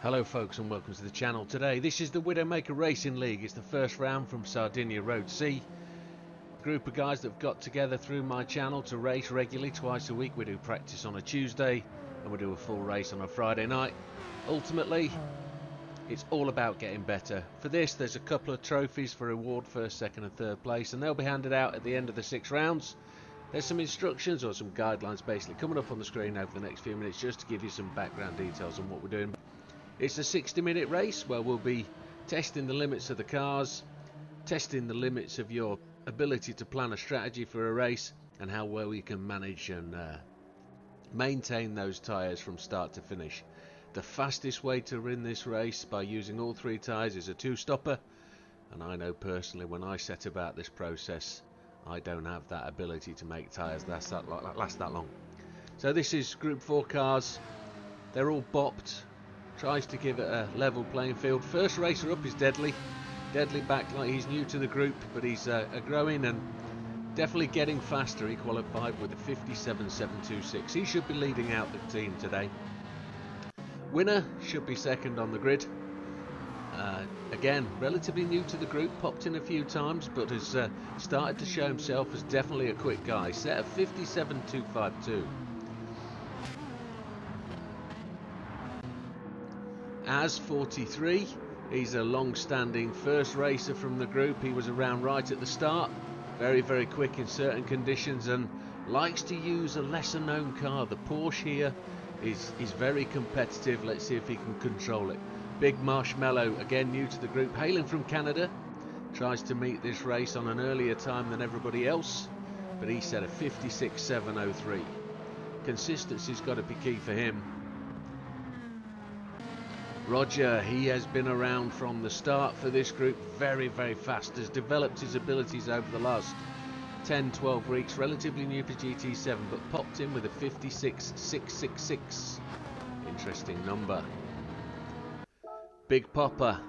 Hello folks and welcome to the channel. Today this is the Widdowmaker Racing League. It's the first round from Sardegna Road C. A group of guys that have got together through my channel to race regularly twice a week. We do practice on a Tuesday and we do a full race on a Friday night. Ultimately it's all about getting better. For this there's a couple of trophies for reward, first, second and third place, and they'll be handed out at the end of the 6 rounds. There's some instructions or some guidelines basically coming up on the screen over the next few minutes just to give you some background details on what we're doing. It's a 60-minute race where we'll be testing the limits of the cars, testing the limits of your ability to plan a strategy for a race, and how well you can manage and maintain those tyres from start to finish. The fastest way to win this race by using all 3 tyres is a 2-stopper, and I know personally when I set about this process I don't have that ability to make tyres last that long. So this is Group 4 cars. They're all bopped. Tries to give it a level playing field. First racer up is Deadly back like he's new to the group, but he's growing and definitely getting faster. He qualified with a 57.726. He should be leading out the team today. Winner should be second on the grid. Again, relatively new to the group, popped in a few times, but has started to show himself as definitely a quick guy. Set of 57.252. As 43, he's a long-standing first racer from the group. He was around right at the start, very quick in certain conditions, and likes to use a lesser-known car. The Porsche here is very competitive. Let's see if he can control it. Big Marshmallow, again new to the group, hailing from Canada, tries to meet this race on an earlier time than everybody else, but he set a 56.703. Consistency's got to be key for him. Roger, he has been around from the start for this group, very fast, has developed his abilities over the last 10-12 weeks, relatively new for Gt7, but popped in with a 56.666. Interesting number. Big Popper,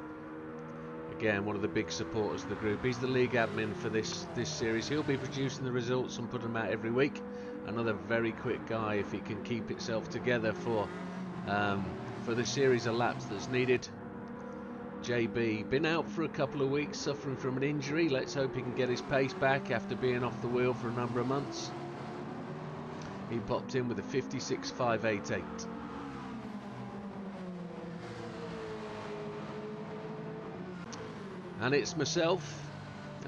again one of the big supporters of the group. He's the league admin for this series. He'll be producing the results and putting them out every week. Another very quick guy if he can keep itself together for the series of laps that's needed. JB, been out for a couple of weeks suffering from an injury. Let's hope he can get his pace back after being off the wheel for a number of months. He popped in with a 56.588. And it's myself,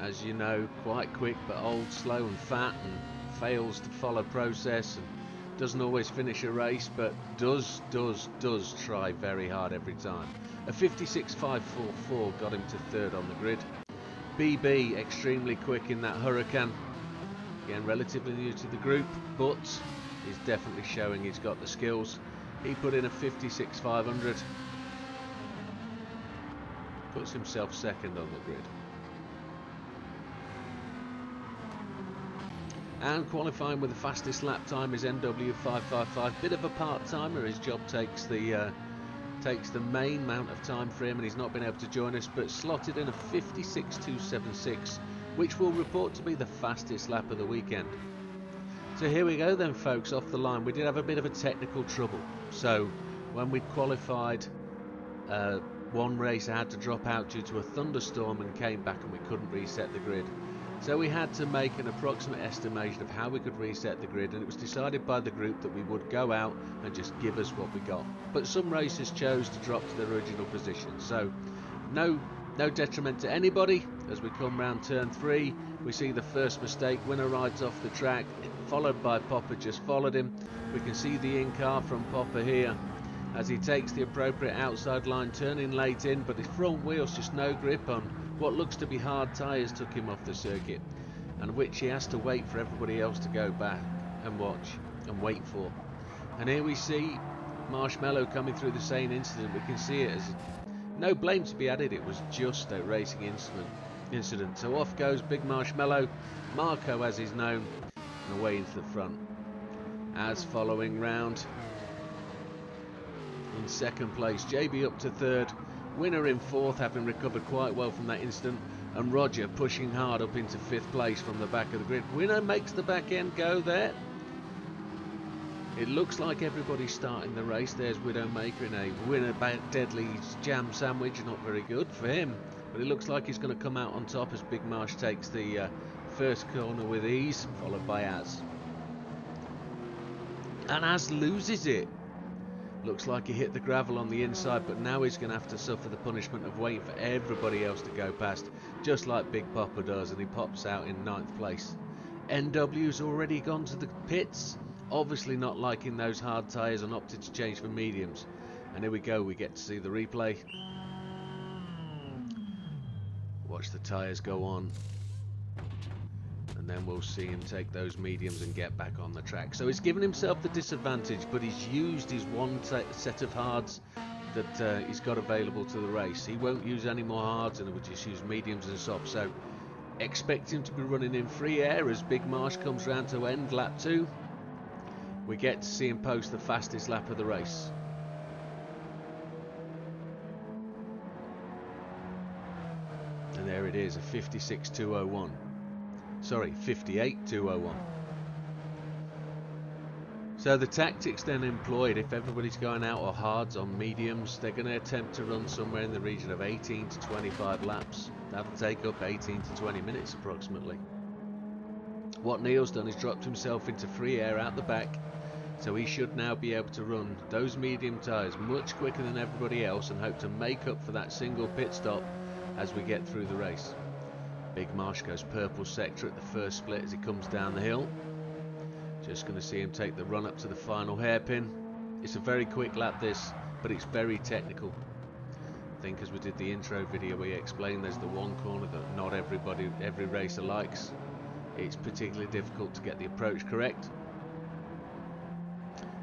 as you know, quite quick but old, slow and fat, and fails to follow process and doesn't always finish a race, but does try very hard every time. A 56.544 got him to third on the grid. BB, extremely quick in that Hurricane. Again, relatively new to the group, but he's definitely showing he's got the skills. He put in a 56.500. Puts himself second on the grid. And qualifying with the fastest lap time is NW555. Bit of a part-timer. His job takes the main amount of time for him, and he's not been able to join us, but slotted in a 56.276, which will report to be the fastest lap of the weekend. So here we go then, folks, off the line. We did have a bit of a technical trouble. So when we qualified, one race I had to drop out due to a thunderstorm and came back and we couldn't reset the grid. So we had to make an approximate estimation of how we could reset the grid, and it was decided by the group that we would go out and just give us what we got. But some racers chose to drop to their original position. So no detriment to anybody. As we come round turn 3, we see the first mistake. Winner rides off the track, followed by Popper, just followed him. We can see the in-car from Popper here as he takes the appropriate outside line, turning late in, but his front wheels just no grip on what looks to be hard tyres took him off the circuit, and which he has to wait for everybody else to go back and watch and wait for. And here we see Marshmallow coming through the same incident. We can see it as no blame to be added, it was just a racing incident. So off goes Big Marshmallow, Marco as he's known, and away into the front. As following round, in second place, JB up to third, Winner in fourth, having recovered quite well from that incident, and Roger pushing hard up into 5th place from the back of the grid. Winner makes the back end go there. It looks like everybody's starting the race. There's Widdowmaker in a winner deadly jam sandwich, not very good for him. But it looks like he's going to come out on top as Big Marsh takes the first corner with ease, followed by Az. And Az loses it. Looks like he hit the gravel on the inside, but now he's going to have to suffer the punishment of waiting for everybody else to go past, just like Big Papa does, and he pops out in 9th place. NW's already gone to the pits, obviously not liking those hard tyres and opted to change for mediums. And here we go, we get to see the replay. Watch the tyres go on, and then we'll see him take those mediums and get back on the track. So he's given himself the disadvantage, but he's used his one set of hards that he's got available to the race. He won't use any more hards, and will just use mediums and softs. So expect him to be running in free air as Big Marsh comes round to end lap 2. We get to see him post the fastest lap of the race. And there it is, a 56.201. Sorry, 58.201. So the tactics then employed, if everybody's going out or hards on mediums, they're going to attempt to run somewhere in the region of 18 to 25 laps. That'll take up 18 to 20 minutes approximately. What Neil's done is dropped himself into free air out the back, so he should now be able to run those medium tyres much quicker than everybody else and hope to make up for that single pit stop as we get through the race. Big Marsh goes purple sector at the first split as he comes down the hill. Just going to see him take the run up to the final hairpin. It's a very quick lap this, but it's very technical. I think as we did the intro video we explained, there's the one corner that not every racer likes. It's particularly difficult to get the approach correct.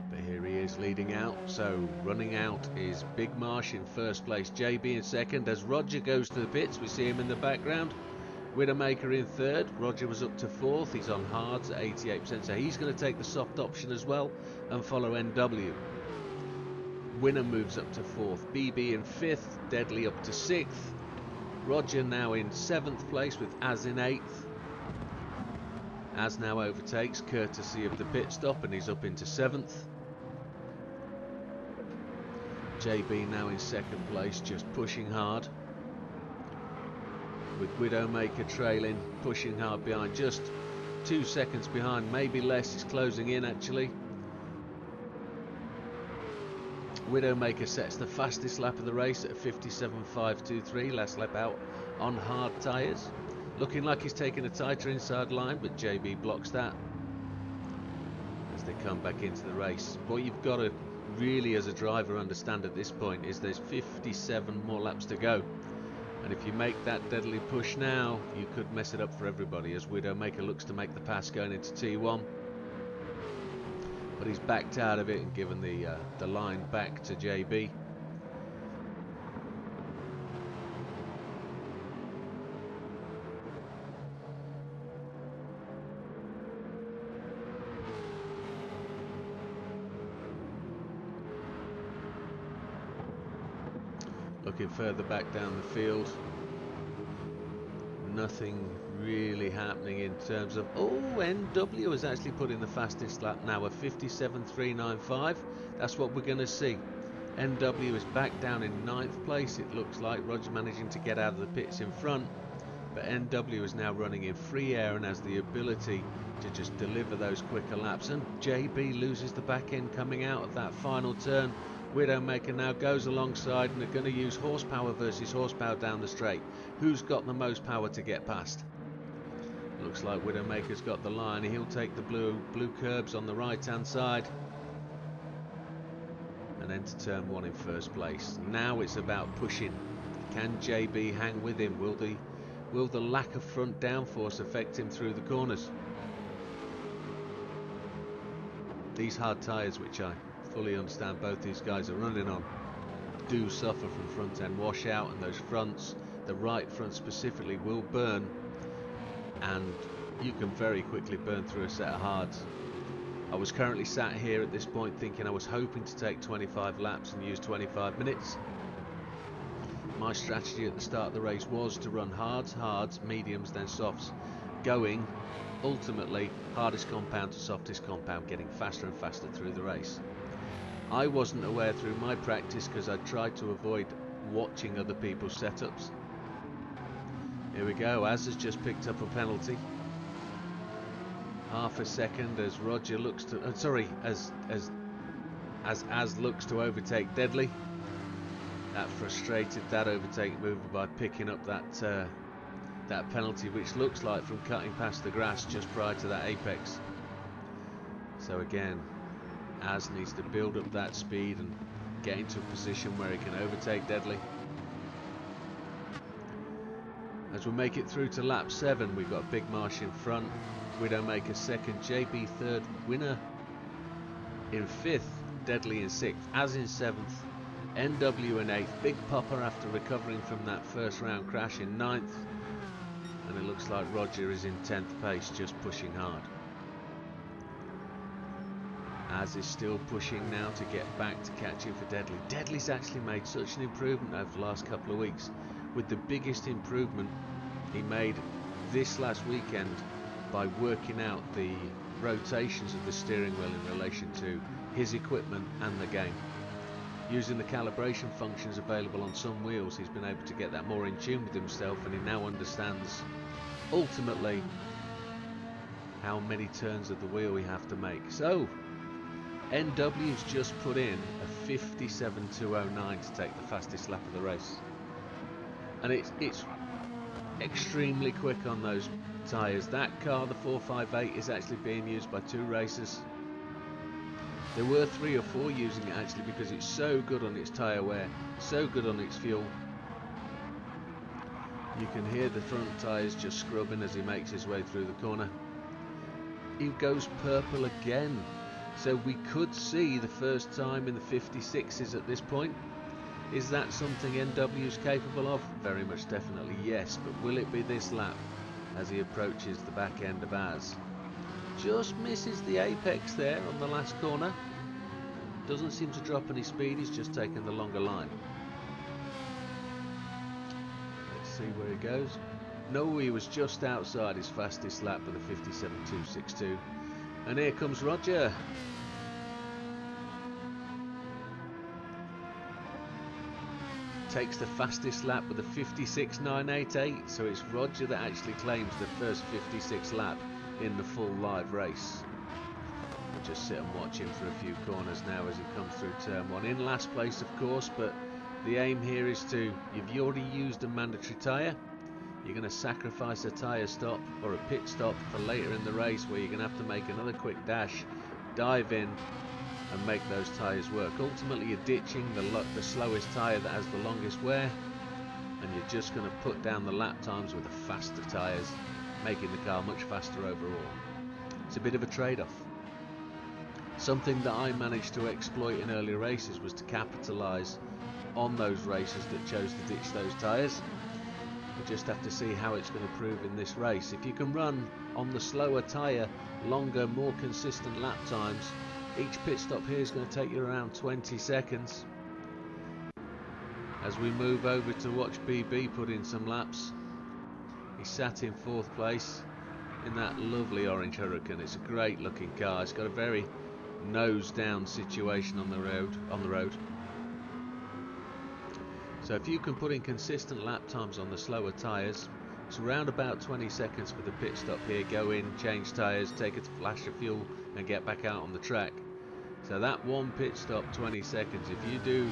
But here he is leading out. So running out is Big Marsh in first place, JB in second. As Roger goes to the pits, we see him in the background. Widdowmaker in third. Roger was up to fourth. He's on hards at 88%, so he's going to take the soft option as well and follow NW. Winner moves up to fourth. BB in fifth. Deadly up to sixth. Roger now in seventh place with Az in eighth. Az now overtakes courtesy of the pit stop and he's up into seventh. JB now in second place, just pushing hard, with Widdowmaker trailing, pushing hard behind, just 2 seconds behind, maybe less. He's closing in actually. Widdowmaker sets the fastest lap of the race at 57.523, last lap out on hard tyres. Looking like he's taking a tighter inside line, but JB blocks that as they come back into the race. What you've got to really as a driver understand at this point is there's 57 more laps to go, and if you make that deadly push now you could mess it up for everybody, as Widdowmaker looks to make the pass going into T1, but he's backed out of it and given the line back to JB. Looking further back down the field, nothing really happening in terms of... Oh, NW has actually put in the fastest lap now, a 57.395. That's what we're going to see. NW is back down in 9th place, it looks like. Roger managing to get out of the pits in front, but NW is now running in free air and has the ability to just deliver those quicker laps. And JB loses the back end coming out of that final turn. Widdowmaker now goes alongside and they're going to use horsepower versus horsepower down the straight. Who's got the most power to get past? Looks like Widdowmaker's got the line. He'll take the blue curbs on the right hand side and enter turn 1 in first place. Now it's about pushing. Can JB hang with him? Will the lack of front downforce affect him through the corners? These hard tyres, which I fully understand both these guys are running on, do suffer from front end washout, and those fronts, the right front specifically, will burn, and you can very quickly burn through a set of hards. I was currently sat here at this point thinking I was hoping to take 25 laps and use 25 minutes. My strategy at the start of the race was to run hards, mediums, then softs. going ultimately hardest compound to softest compound, getting faster and faster through the race. I wasn't aware through my practice because I tried to avoid watching other people's setups. Here we go, Az has just picked up a penalty. Half a second as Roger looks to as Az looks to overtake Deadly. That frustrated that overtake mover by picking up that penalty, which looks like from cutting past the grass just prior to that apex. So again, Az needs to build up that speed and get into a position where he can overtake Deadly. As we make it through to lap 7, we've got Big Marsh in front, Widdowmaker second, JB third, Winner in 5th, Deadly in 6th, Az in 7th, NW in 8th, Big Popper after recovering from that first round crash in 9th, and it looks like Roger is in 10th pace, just pushing hard. Az is still pushing now to get back to catching for Deadly. Deadly's actually made such an improvement over the last couple of weeks, with the biggest improvement he made this last weekend by working out the rotations of the steering wheel in relation to his equipment and the game. Using the calibration functions available on some wheels, he's been able to get that more in tune with himself, and he now understands ultimately how many turns of the wheel we have to make. So NW's just put in a 57.209 to take the fastest lap of the race, and it's extremely quick on those tyres. That car, the 458, is actually being used by 2 racers. There were 3 or 4 using it actually because it's so good on its tyre wear, so good on its fuel. You can hear the front tyres just scrubbing as he makes his way through the corner. He goes purple again, so we could see the first time in the 56s at this point. Is that something NW is capable of? Very much definitely yes, but will it be this lap as he approaches the back end of Az? Just misses the apex there on the last corner. Doesn't seem to drop any speed, he's just taken the longer line. Let's see where he goes. No, he was just outside his fastest lap with a 57.262. And here comes Roger. Takes the fastest lap with a 56.988, so it's Roger that actually claims the first 56 lap in the full live race. We'll just sit and watch him for a few corners now as he comes through turn 1. In last place of course, but the aim here is to, you've already used a mandatory tyre, you're going to sacrifice a tyre stop or a pit stop for later in the race where you're going to have to make another quick dash, dive in and make those tyres work. Ultimately you're ditching the slowest tyre that has the longest wear, and you're just going to put down the lap times with the faster tyres, making the car much faster overall. It's a bit of a trade-off. Something that I managed to exploit in earlier races was to capitalise on those racers that chose to ditch those tyres. We just have to see how it's going to prove in this race. If you can run on the slower tyre longer, more consistent lap times, each pit stop here is going to take you around 20 seconds. As we move over to watch BB put in some laps, he sat in 4th place in that lovely orange Hurricane. It's a great looking car. It's got a very nose down situation on the road. So if you can put in consistent lap times on the slower tyres, it's around about 20 seconds for the pit stop here. Go in, change tyres, take a flash of fuel and get back out on the track. So that one pit stop, 20 seconds. If you do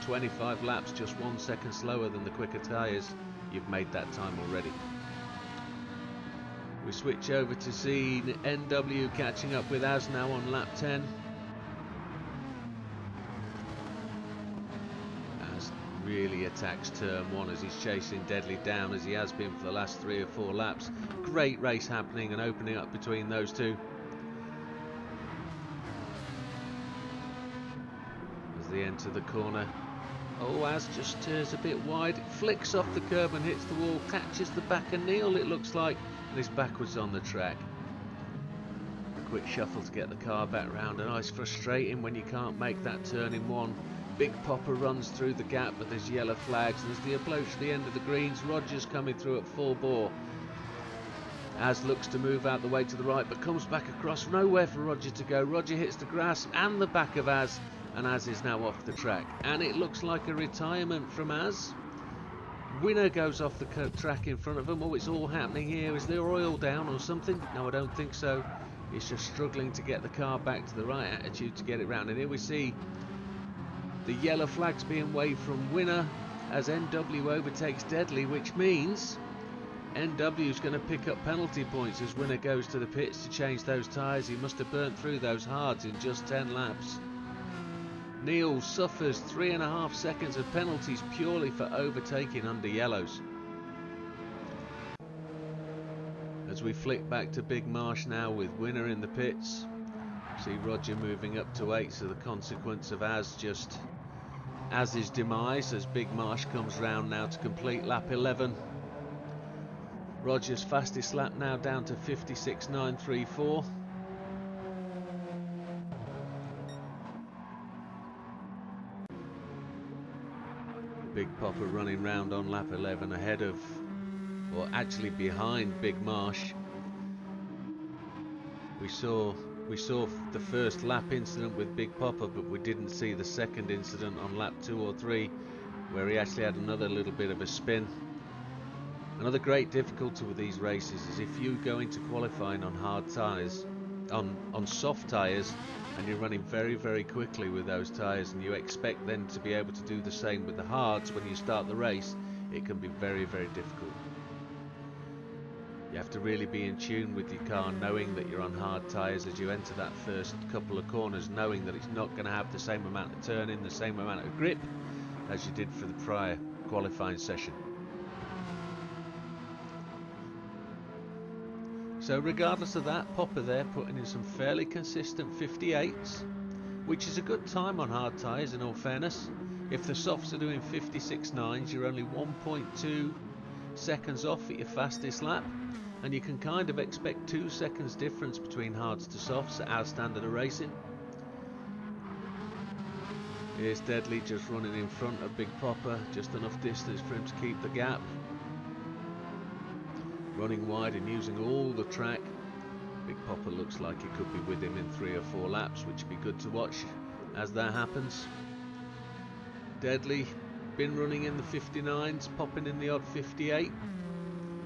25 laps just 1 second slower than the quicker tyres, you've made that time already. We switch over to see NW catching up with Az now on lap 10. Az really attacks turn 1 as he's chasing Deadly down, as he has been for the last 3 or 4 laps. Great race happening and opening up between those two. As they enter the corner, oh, Az just turns a bit wide, flicks off the curb and hits the wall, catches the back of Neil it looks like, and is backwards on the track. A quick shuffle to get the car back round, and it's frustrating when you can't make that turn in one. Big Popper runs through the gap, but there's yellow flags, and as they approach the end of the greens, Roger's coming through at full bore. Az looks to move out the way to the right, but comes back across. Nowhere for Roger to go. Roger hits the grass and the back of Az, and Az is now off the track. And it looks like a retirement from Az. Winner goes off the track in front of him. Oh, it's all happening here. Is there oil down or something? No, I don't think so. He's just struggling to get the car back to the right attitude to get it round. And here we see the yellow flags being waved from Winner as NW overtakes Deadly, which means NW is going to pick up penalty points as Winner goes to the pits to change those tyres. He must have burnt through those hards in just 10 laps. Neil suffers 3.5 seconds of penalties purely for overtaking under yellows. As we flick back to Big Marsh now with Winner in the pits. See Roger moving up to 8th, so the consequence of Az's demise as Big Marsh comes round now to complete lap 11. Roger's fastest lap now down to 56.934. Big Popper running round on lap 11 ahead of, or actually behind, Big Marsh. We saw the first lap incident with Big Popper, but we didn't see the second incident on lap 2 or 3 where he actually had another little bit of a spin. Another great difficulty with these races is if you go into qualifying on hard tyres, on soft tyres, and you're running very, very quickly with those tyres, and you expect then to be able to do the same with the hards when you start the race, it can be very, very difficult. You have to really be in tune with your car, knowing that you're on hard tyres as you enter that first couple of corners, knowing that it's not going to have the same amount of turning, the same amount of grip as you did for the prior qualifying session. So regardless of that, Popper there putting in some fairly consistent 58s, which is a good time on hard tyres in all fairness. If the softs are doing 56.9s, you're only 1.2 seconds off at your fastest lap, and you can kind of expect 2 seconds difference between hards to softs at our standard of racing. Here's Deadly just running in front of Big Popper, just enough distance for him to keep the gap. Running wide and using all the track. Big Popper looks like he could be with him in 3 or 4 laps, which would be good to watch as that happens. Deadly been running in the 59s, popping in the odd 58.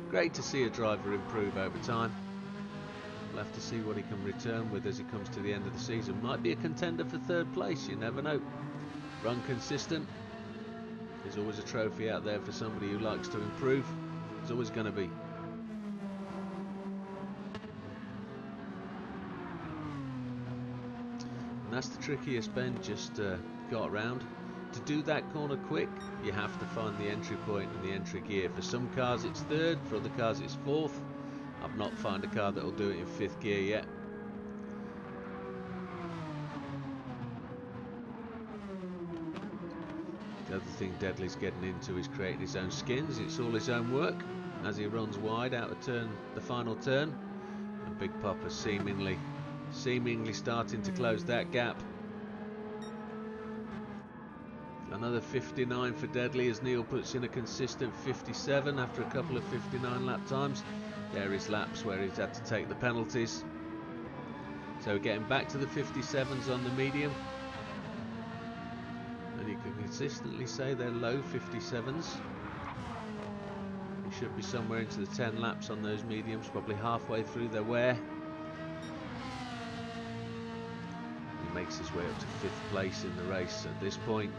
Great to see a driver improve over time. We'll have to see what he can return with as he comes to the end of the season. Might be a contender for 3rd place, you never know. Run consistent. There's always a trophy out there for somebody who likes to improve. There's always going to be. And that's the trickiest bend just got around. To do that corner quick, you have to find the entry point and the entry gear. For some cars it's 3rd, for other cars it's 4th. I've not found a car that will do it in 5th gear yet. The other thing Deadly's getting into is creating his own skins. It's all his own work as he runs wide out of the final turn. And Big Popper seemingly starting to close that gap. Another 59 for Deadly as Neil puts in a consistent 57 after a couple of 59 lap times. There is laps where he's had to take the penalties. So getting back to the 57s on the medium. And you can consistently say they're low 57s. We should be somewhere into the 10 laps on those mediums, probably halfway through their wear. He makes his way up to 5th place in the race at this point.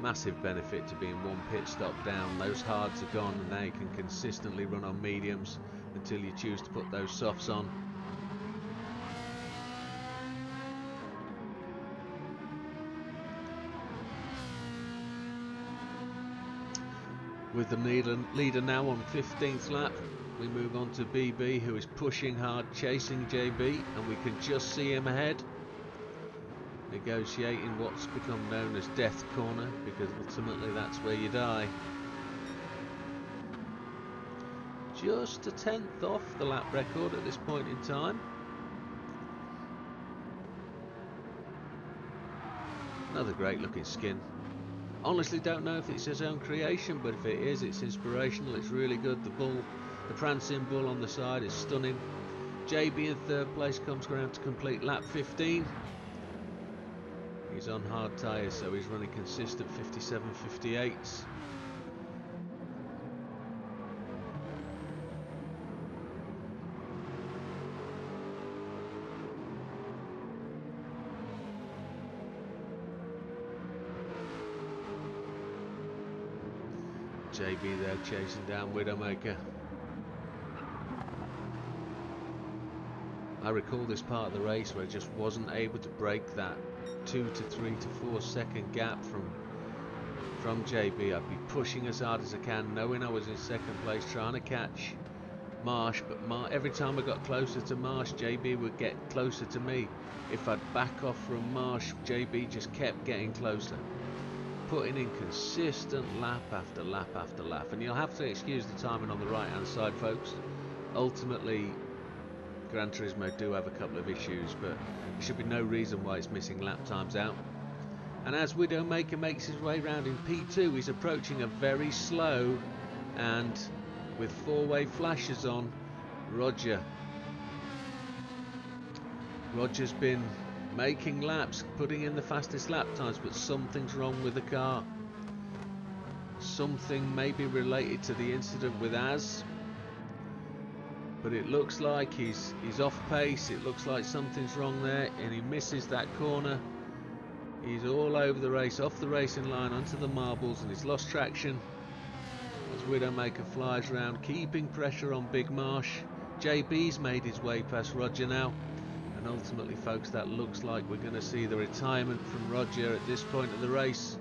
Massive benefit to being 1 pit stop down. Those hards are gone and now you can consistently run on mediums until you choose to put those softs on. With the leader now on 15th lap, we move on to BB, who is pushing hard, chasing JB, and we can just see him ahead, negotiating what's become known as death corner, because ultimately that's where you die. Just a 10th off the lap record at this point in time. Another great looking skin. Honestly don't know if it's his own creation, but if it is, it's inspirational. It's really good. The bull The prancing bull on the side is stunning. JB in third place comes around to complete lap 15. He's on hard tyres, so he's running consistent 57.58s. JB there chasing down Widdowmaker. I recall this part of the race where I just wasn't able to break that 2 to 3 to 4 second gap from JB. I'd be pushing as hard as I can, knowing I was in second place, trying to catch Marsh, but every time I got closer to Marsh, JB would get closer to me. If I'd back off from Marsh, JB just kept getting closer, putting in consistent lap after lap after lap. And you'll have to excuse the timing on the right hand side, folks. Ultimately, Gran Tourismo do have a couple of issues, but there should be no reason why it's missing lap times out. And as Widdowmaker makes his way round in P2, he's approaching a very slow and with four-way flashes on Roger. Roger's been making laps, putting in the fastest lap times, but something's wrong with the car. Something may be related to the incident with Az, but it looks like he's off pace. It looks like something's wrong there, and he misses that corner. He's all over the race, off the racing line, onto the marbles, and he's lost traction as Widdowmaker flies round, keeping pressure on Big Marsh. JB's made his way past Roger now, and ultimately, folks, that looks like we're going to see the retirement from Roger at this point of the race.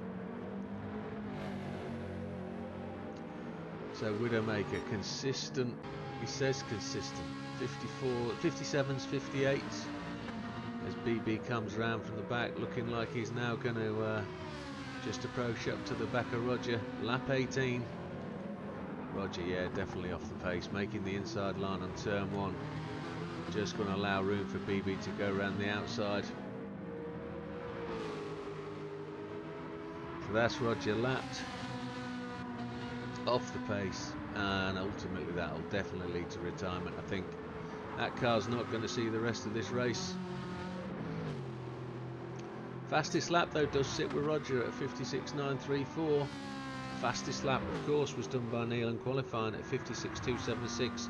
So Widdowmaker consistent. He says consistent, 57s, 58s, as BB comes round from the back, looking like he's now going to just approach up to the back of Roger. Lap 18. Roger, yeah, definitely off the pace, making the inside line on turn 1. Just going to allow room for BB to go around the outside. So that's Roger lapped, off the pace. And ultimately that'll definitely lead to retirement. I think that car's not going to see the rest of this race. Fastest lap though does sit with Roger at 56.934. Fastest lap of course was done by Neil in qualifying at 56.276.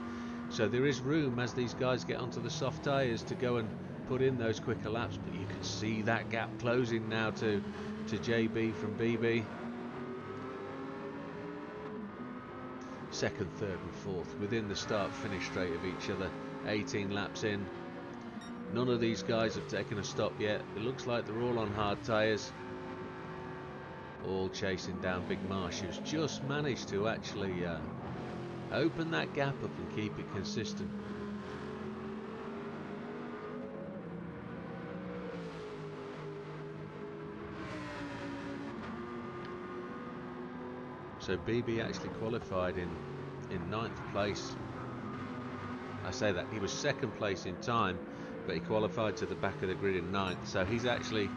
So there is room as these guys get onto the soft tyres to go and put in those quicker laps, but you can see that gap closing now to JB from BB. Second, third and fourth within the start finish straight of each other, 18 laps in. None of these guys have taken a stop yet. It looks like they're all on hard tyres, all chasing down Big Marsh, who's just managed to actually open that gap up and keep it consistent. So BB actually qualified in 9th place. I say that, he was 2nd place in time, but he qualified to the back of the grid in 9th. So he's actually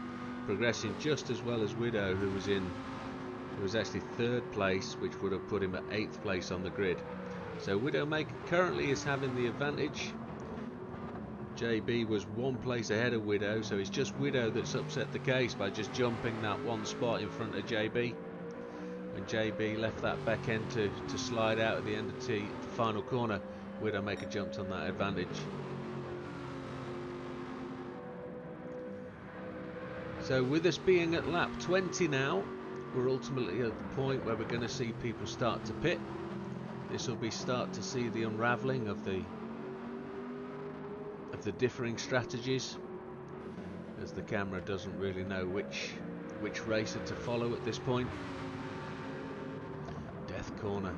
progressing just as well as Widow, who was actually 3rd place, which would have put him at 8th place on the grid. So Widdowmaker currently is having the advantage. JB was 1 place ahead of Widow, so it's just Widow that's upset the case by just jumping that 1 spot in front of JB. When JB left that back end to slide out at the end of the final corner, Widdowmaker jumped on that advantage. So with us being at lap 20 now, we're ultimately at the point where we're going to see people start to pit. This will be start to see the unravelling of the differing strategies, as the camera doesn't really know which racer to follow at this point. Death corner.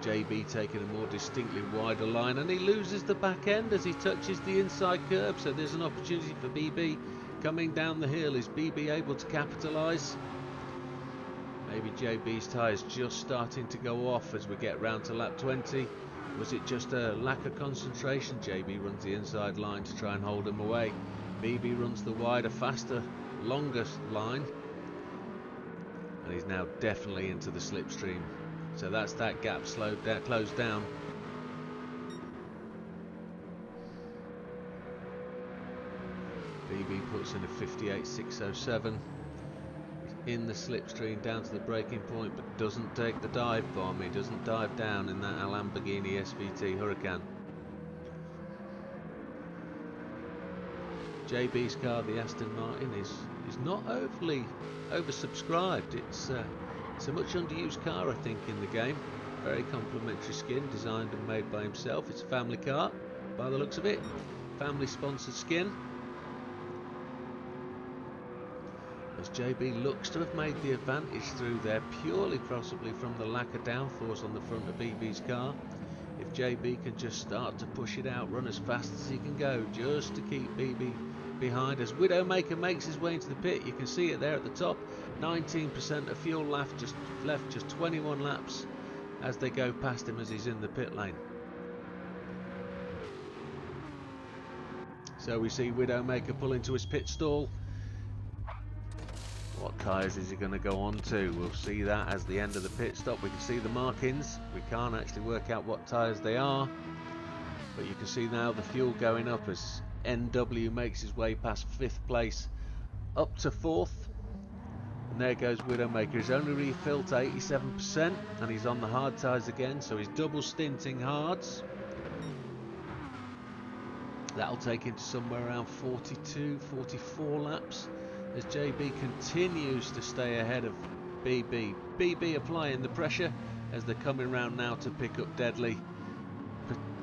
JB taking a more distinctly wider line, and he loses the back end as he touches the inside curb, so there's an opportunity for BB coming down the hill. Is BB able to capitalise? Maybe JB's tyres just starting to go off as we get round to lap 20. Was it just a lack of concentration? JB runs the inside line to try and hold him away. BB runs the wider, faster, longest line, and he's now definitely into the slipstream. So that's that gap closed down. JB puts in a 58.607. He's in the slipstream down to the braking point, but doesn't take the dive bomb. He doesn't dive down in that Lamborghini SVT Huracan. JB's car, the Aston Martin, is not overly oversubscribed. It's a much underused car, I think, in the game. Very complimentary skin, designed and made by himself. It's a family car, by the looks of it. Family sponsored skin. As JB looks to have made the advantage through there, purely possibly from the lack of downforce on the front of BB's car. If JB can just start to push it out, run as fast as he can go, just to keep BB behind. As Widdowmaker makes his way into the pit, you can see it there at the top. 19% of fuel left, just 21 laps as they go past him as he's in the pit lane. So we see Widdowmaker pull into his pit stall. What tyres is he going to go on to? We'll see that as the end of the pit stop. We can see the markings. We can't actually work out what tyres they are, but you can see now the fuel going up as NW makes his way past 5th place up to 4th. And there goes Widdowmaker. He's only refilled to 87% and he's on the hard tyres again, so he's double stinting hards. That'll take him to somewhere around 42, 44 laps as JB continues to stay ahead of BB. BB applying the pressure as they're coming round now to pick up Deadly,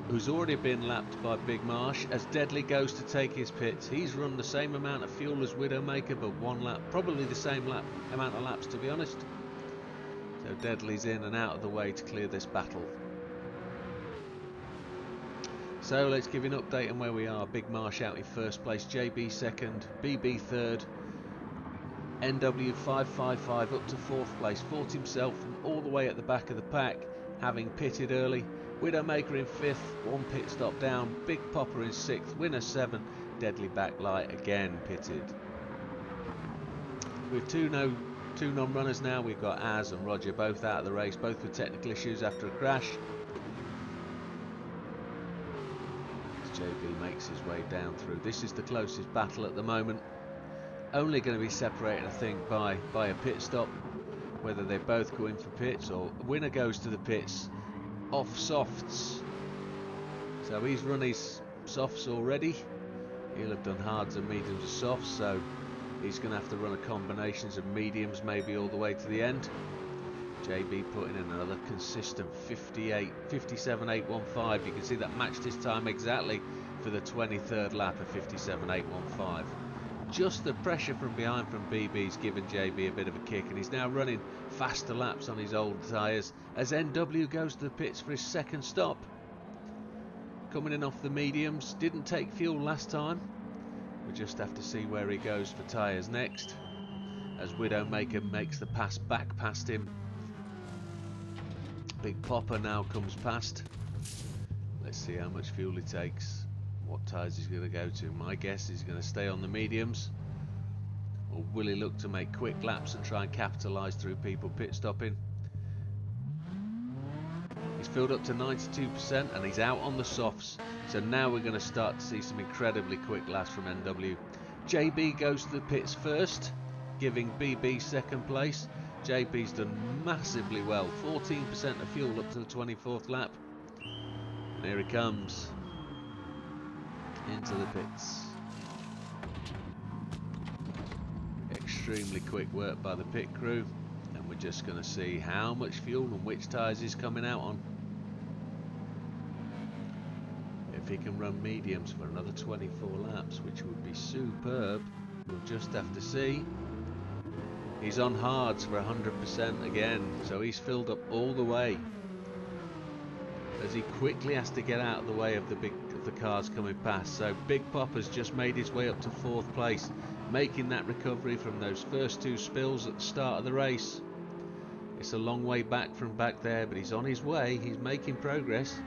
who's already been lapped by Big Marsh, as Deadly goes to take his pits. He's run the same amount of fuel as Widdowmaker, but one lap, probably the same amount of laps, to be honest. So Deadly's in and out of the way to clear this battle. So let's give you an update on where we are. Big Marsh out in 1st place, JB 2nd, BB 3rd, NW 555 up to 4th place. Fought himself from all the way at the back of the pack, having pitted early. Widdowmaker in 5th, one pit stop down. Big Popper in 6th, Winner 7, Deadly Backlight again pitted. With two non-runners now, we've got Az and Roger both out of the race, both with technical issues after a crash. As JB makes his way down through. This is the closest battle at the moment. Only going to be separated, I think, by a pit stop, whether they both go in for pits or Winner goes to the pits off softs. So he's run his softs already. He'll have done hards and mediums and softs, so he's going to have to run a combinations of mediums maybe all the way to the end. JB putting in another consistent 57.815. You can see that matched his time exactly for the 23rd lap of 57.815. Just the pressure from behind from BB's given JB a bit of a kick, and he's now running faster laps on his old tyres as NW goes to the pits for his 2nd stop. Coming in off the mediums, didn't take fuel last time. We just have to see where he goes for tyres next as Widdowmaker makes the pass back past him. Big Popper now comes past. Let's see how much fuel he takes, what tyres he's going to go to. My guess is he's going to stay on the mediums, or will he look to make quick laps and try and capitalise through people pit stopping? He's filled up to 92% and he's out on the softs, so now we're going to start to see some incredibly quick laps from NW. JB goes to the pits first, giving BB 2nd place. JB's done massively well, 14% of fuel up to the 24th lap, and here he comes into the pits. Extremely quick work by the pit crew, and we're just going to see how much fuel and which tyres he's coming out on. If he can run mediums for another 24 laps, which would be superb, we'll just have to see. He's on hards for 100% again, so he's filled up all the way as he quickly has to get out of the way of the cars coming past. So Big Popper's just made his way up to 4th place, making that recovery from those first 2 spills at the start of the race. It's a long way back from back there, but he's on his way, he's making progress.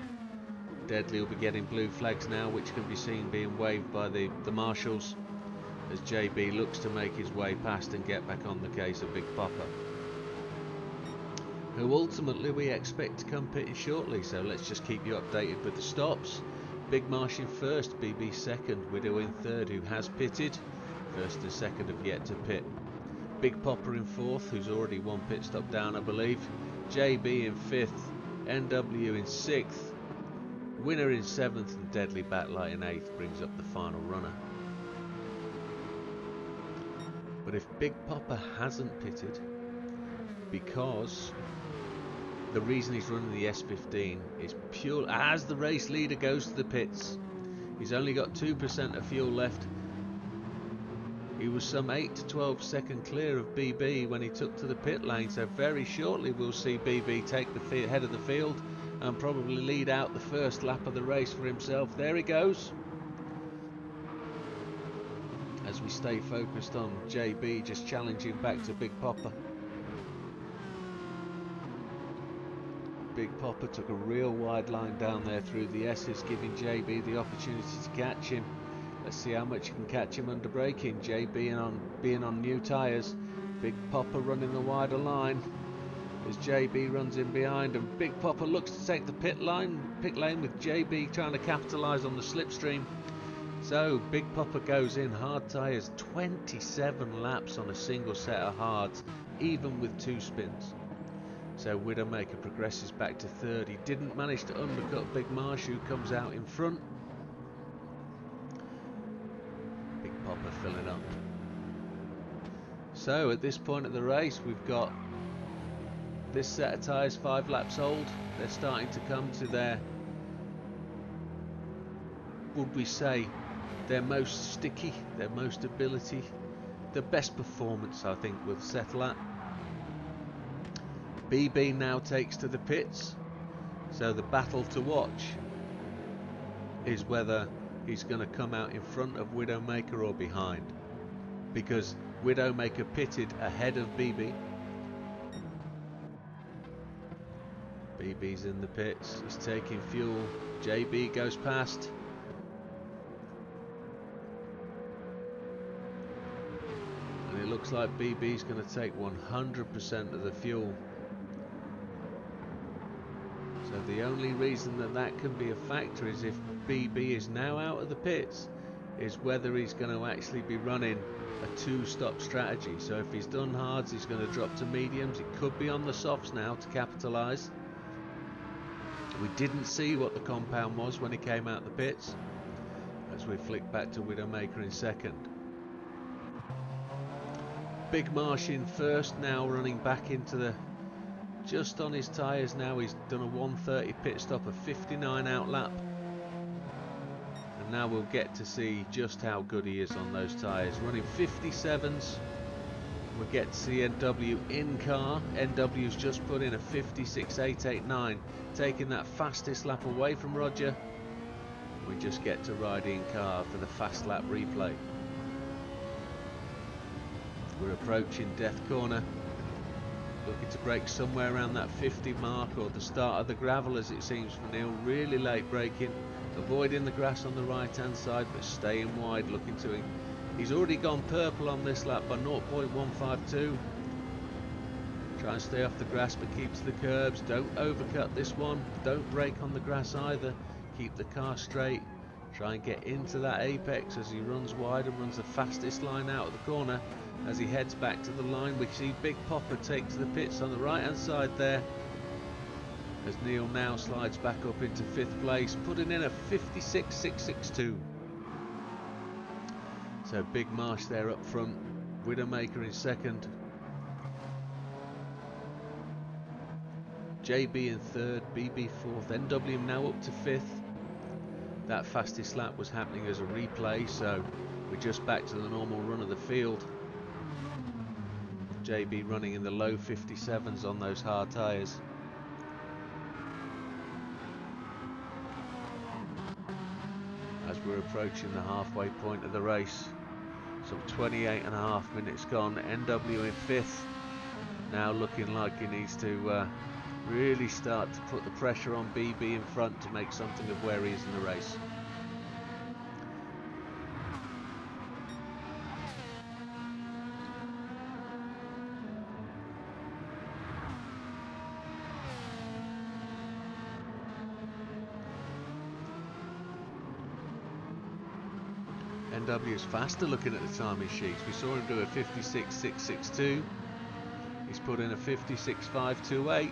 Deadly will be getting blue flags now, which can be seen being waved by the marshals as JB looks to make his way past and get back on the case of Big Popper, who ultimately we expect to come pitting shortly. So let's just keep you updated with the stops. Big Marsh in 1st, BB 2nd, Widow in 3rd, who has pitted. First and second have yet to pit. Big Popper in fourth, who's already one pit stop down, I believe. JB in fifth, NW in sixth, Winner in seventh, and Deadly Backlight in eighth brings up the final runner. But if Big Popper hasn't pitted, because the reason he's running the S15 is pure as the race leader goes to the pits. He's only got 2% of fuel left. He was some 8 to 12 seconds clear of BB when he took to the pit lane, so very shortly we'll see BB take the head of the field and probably lead out the first lap of the race for himself. There he goes. As we stay focused on JB just challenging back to Big Popper. Big Popper took a real wide line down there through the S's, giving JB the opportunity to catch him. Let's see how much you can catch him under braking. JB being on new tyres. Big Popper running the wider line as JB runs in behind, and Big Popper looks to take the pit lane with JB trying to capitalise on the slipstream. So Big Popper goes in, hard tyres, 27 laps on a single set of hards, even with 2 spins. So Widdowmaker progresses back to third. He didn't manage to undercut Big Marsh, who comes out in front. Big Popper filling up. So at this point of the race, we've got this set of tyres 5 laps old. They're starting to come to their, would we say, their most sticky, their most ability, the best performance I think we'll settle at. BB now takes to the pits, so the battle to watch is whether he's going to come out in front of Widdowmaker or behind, because Widdowmaker pitted ahead of BB. BB's in the pits, he's taking fuel, JB goes past. And it looks like BB's going to take 100% of the fuel. So the only reason that can be a factor is if BB is now out of the pits, is whether he's going to actually be running a 2-stop strategy. So if he's done hards, he's going to drop to mediums. It could be on the softs now to capitalise. We didn't see what the compound was when he came out the pits, as we flick back to Widdowmaker in second. Big Marsh in first, now running back into the, just on his tyres now. He's done a 1:30 pit stop, a 59 out lap, and now we'll get to see just how good he is on those tyres. Running 57s. We'll get to see NW in car. NW's just put in a 56.889, taking that fastest lap away from Roger. We just get to ride in car for the fast lap replay. We're approaching Death Corner, looking to brake somewhere around that 50 mark, or the start of the gravel as it seems for Neil. Really late braking, avoiding the grass on the right hand side but staying wide, looking to him. He's already gone purple on this lap by 0.152. Try and stay off the grass but keep to the curbs. Don't overcut this one. Don't brake on the grass either. Keep the car straight. Try and get into that apex as he runs wide and runs the fastest line out of the corner. As he heads back to the line, we see Big Popper take to the pits on the right hand side there, as Neil now slides back up into 5th place, putting in a 56.662. So Big Marsh there up front, Widdowmaker in second, JB in third, BB fourth, NW now up to 5th. That fastest lap was happening as a replay, so we're just back to the normal run of the field. JB running in the low 57s on those hard tyres. As we're approaching the halfway point of the race, some 28.5 minutes gone. NW in 5th, now looking like he needs to really start to put the pressure on BB in front to make something of where he is in the race. NW is faster looking at the timing sheets. We saw him do a 56.662. He's put in a 56.528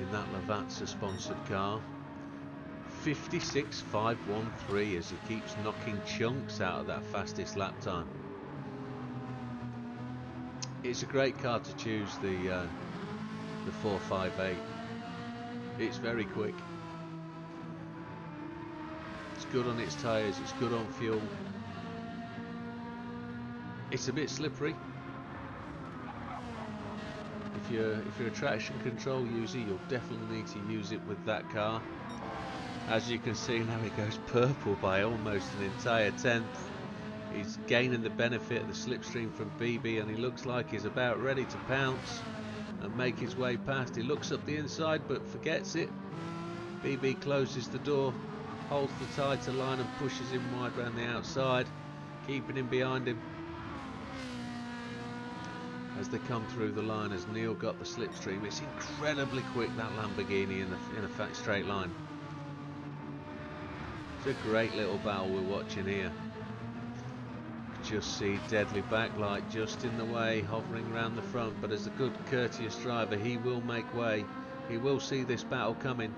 in that Lavazza sponsored car. 56.513 as he keeps knocking chunks out of that fastest lap time. It's a great car to choose, the 458. It's very quick. It's good on its tyres, it's good on fuel. It's a bit slippery. If you're a traction control user, you'll definitely need to use it with that car. As you can see now, he goes purple by almost an entire tenth. He's gaining the benefit of the slipstream from BB, and he looks like he's about ready to pounce and make his way past. He looks up the inside but forgets it. BB closes the door, holds the tighter line and pushes him wide round the outside, keeping him behind him. As they come through the line, as Neil got the slipstream, it's incredibly quick, that Lamborghini in a straight line. It's a great little battle we're watching here. Just see deadly backlight just in the way, hovering around the front, but as a good courteous driver, he will make way. He will see this battle coming.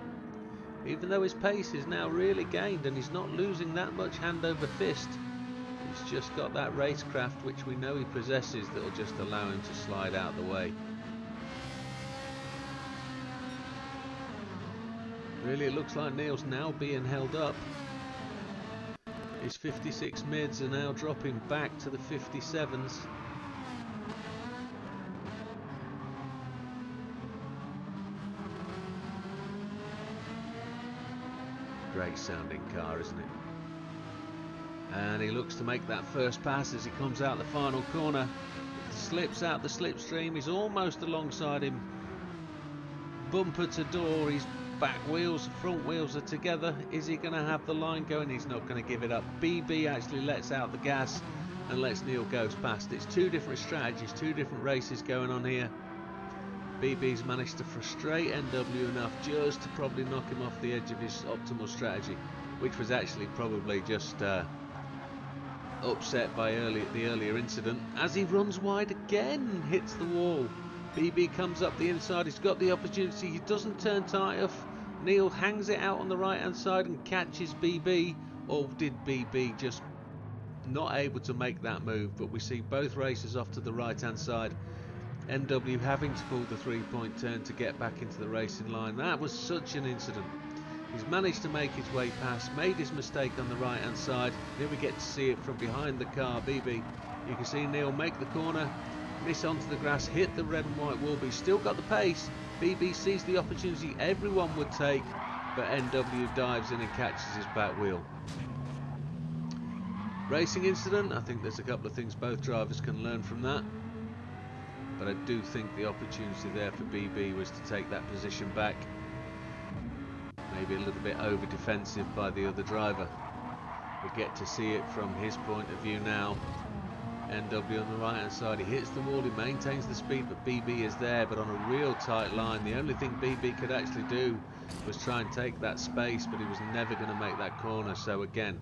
Even though his pace is now really gained and he's not losing that much hand over fist, he's just got that racecraft which we know he possesses that'll just allow him to slide out the way. Really, it looks like Neil's now being held up. His 56 mids are now dropping back to the 57s. Great sounding car, isn't it? And he looks to make that first pass as he comes out the final corner. Slips out the slipstream. He's almost alongside him. Bumper to door. His back wheels, front wheels are together. Is he going to have the line going? He's not going to give it up. BB actually lets out the gas and lets Neil go past. It's two different strategies, two different races going on here. BB's managed to frustrate NW enough just to probably knock him off the edge of his optimal strategy, which was actually probably just upset by the earlier incident. As he runs wide again, hits the wall. BB comes up the inside, he's got the opportunity, he doesn't turn tight enough. Neil hangs it out on the right hand side and catches BB, or did BB just not able to make that move? But we see both racers off to the right hand side. NW having to pull the 3-point turn to get back into the racing line. That was such an incident. He's managed to make his way past, made his mistake on the right hand side. Here we get to see it from behind the car. BB, you can see Neil make the corner, miss onto the grass, hit the red and white wall, but he's still got the pace. BB sees the opportunity everyone would take, but NW dives in and catches his back wheel. Racing incident, I think there's a couple of things both drivers can learn from that, but I do think the opportunity there for BB was to take that position back. Maybe a little bit over defensive by the other driver. We get to see it from his point of view now. NW on the right hand side, he hits the wall, he maintains the speed, but BB is there, but on a real tight line. The only thing BB could actually do was try and take that space, but he was never going to make that corner. So again,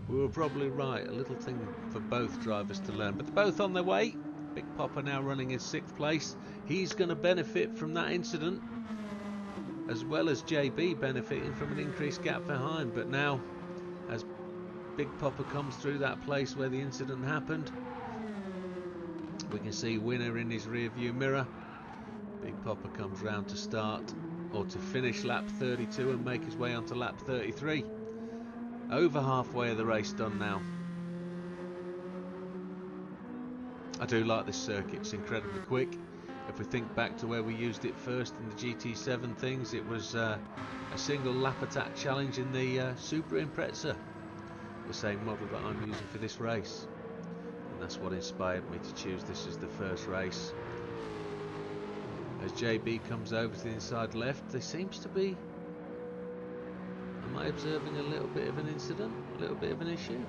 we were probably right, a little thing for both drivers to learn, but they're both on their way. Big Popper now running in 6th place. He's going to benefit from that incident, as well as JB benefiting from an increased gap behind. But now, as Big Popper comes through that place where the incident happened, we can see Winner in his rear view mirror. Big Popper comes round to start, or to finish lap 32 and make his way onto lap 33. Over halfway of the race done now. I do like this circuit, it's incredibly quick. If we think back to where we used it first in the GT7 things, it was a single lap attack challenge in the Super Impreza, the same model that I'm using for this race, and that's what inspired me to choose this as the first race. As JB comes over to the inside left, there seems to be, am I observing a little bit of an incident, a little bit of an issue?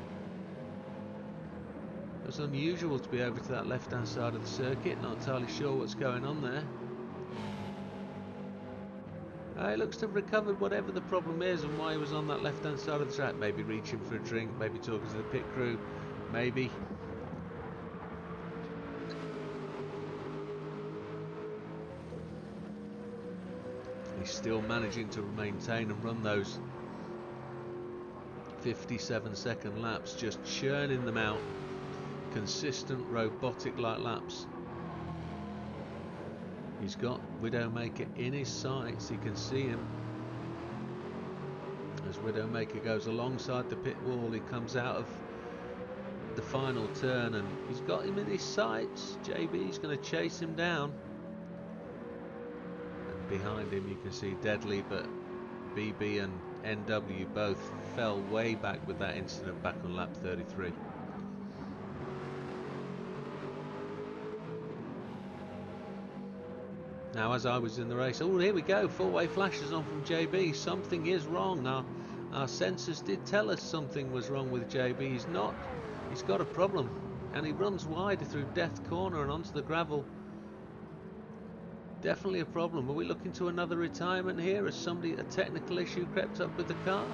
It's unusual to be over to that left hand side of the circuit, not entirely sure what's going on there. He looks to have recovered whatever the problem is and why he was on that left hand side of the track. Maybe reaching for a drink, maybe talking to the pit crew, maybe. He's still managing to maintain and run those 57-second laps, just churning them out. Consistent, robotic-like laps. He's got Widdowmaker in his sights. He can see him as Widdowmaker goes alongside the pit wall. He comes out of the final turn and he's got him in his sights. JB's going to chase him down. And behind him you can see Deadly, but BB and NW both fell way back with that incident back on lap 33. Now, as I was in the race, oh, here we go, four-way flashes on from JB. Something is wrong. Now, our sensors did tell us something was wrong with JB. He's got a problem, and he runs wide through Death Corner and onto the gravel. Definitely a problem. Are we looking to another retirement here? Has a technical issue crept up with the car?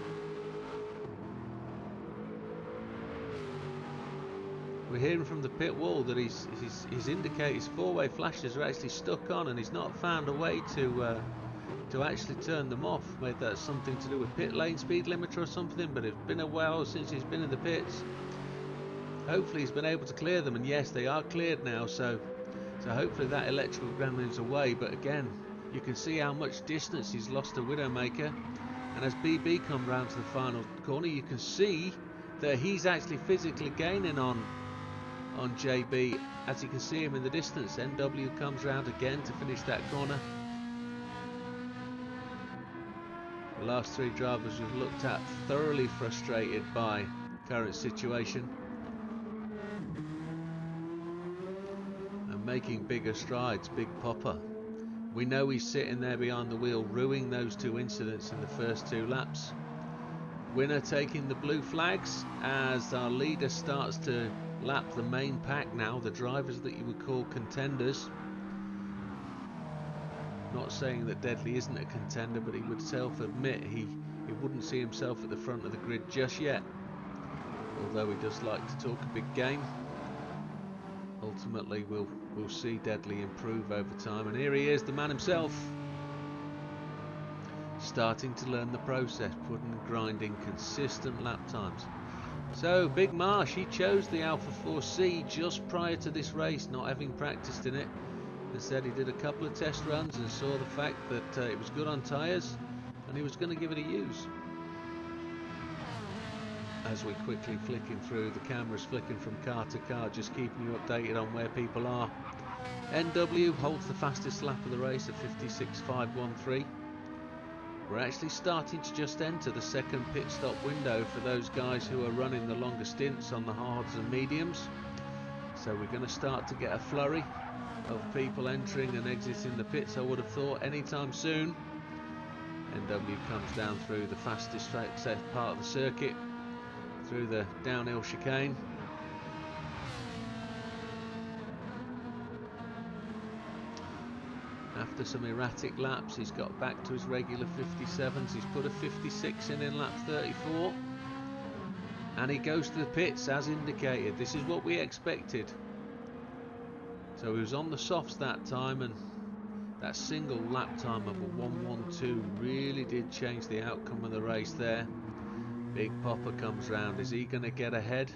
We're hearing from the pit wall that his indicators, four-way flashes are actually stuck on, and he's not found a way to actually turn them off. Maybe that's something to do with pit lane speed limiter or something, but it's been a while since he's been in the pits. Hopefully he's been able to clear them, and yes, they are cleared now, so hopefully that electrical ground is away. But again, you can see how much distance he's lost to Widdowmaker, and as BB come round to the final corner, you can see that he's actually physically gaining on JB. As you can see him in the distance, NW comes round again to finish that corner. The last three drivers we've looked at thoroughly frustrated by current situation and making bigger strides. Big Popper, we know he's sitting there behind the wheel ruining those two incidents in the first two laps. Winner taking the blue flags as our leader starts to lap the main pack now, the drivers that you would call contenders. Not saying that Deadly isn't a contender, but he would self-admit he wouldn't see himself at the front of the grid just yet, although he does like to talk a big game. Ultimately we'll see Deadly improve over time, and here he is, the man himself, starting to learn the process, grinding consistent lap times. So Big Marsh, he chose the Alpha 4C just prior to this race, not having practiced in it. Instead he did a couple of test runs and saw the fact that it was good on tyres and he was going to give it a use. As we're quickly flicking through, the cameras flicking from car to car, just keeping you updated on where people are. NW holds the fastest lap of the race at 56.513. We're actually starting to just enter the second pit stop window for those guys who are running the longer stints on the hards and mediums. So we're going to start to get a flurry of people entering and exiting the pits, I would have thought, anytime soon. NW comes down through the fastest part of the circuit, through the downhill chicane. After some erratic laps, he's got back to his regular 57s. He's put a 56 in lap 34, and he goes to the pits as indicated. This is what we expected. So he was on the softs that time, and that single lap time of a 1:12 really did change the outcome of the race there. Big Popper comes round. Is he going to get ahead?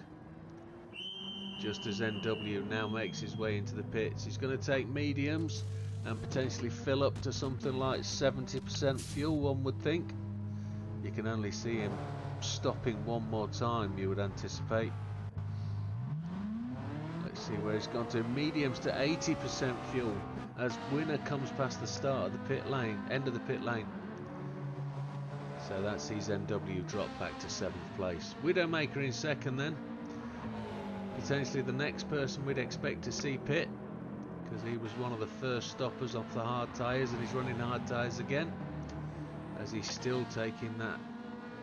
Just as NW now makes his way into the pits, he's going to take mediums and potentially fill up to something like 70% fuel, one would think. You can only see him stopping one more time, you would anticipate. Let's see where he's gone to. Mediums to 80% fuel as Winner comes past the start of the pit lane, end of the pit lane. So that sees NW drop back to 7th place. Widdowmaker in second then. Potentially the next person we'd expect to see pit, because he was one of the first stoppers off the hard tyres, and he's running hard tyres again as he's still taking that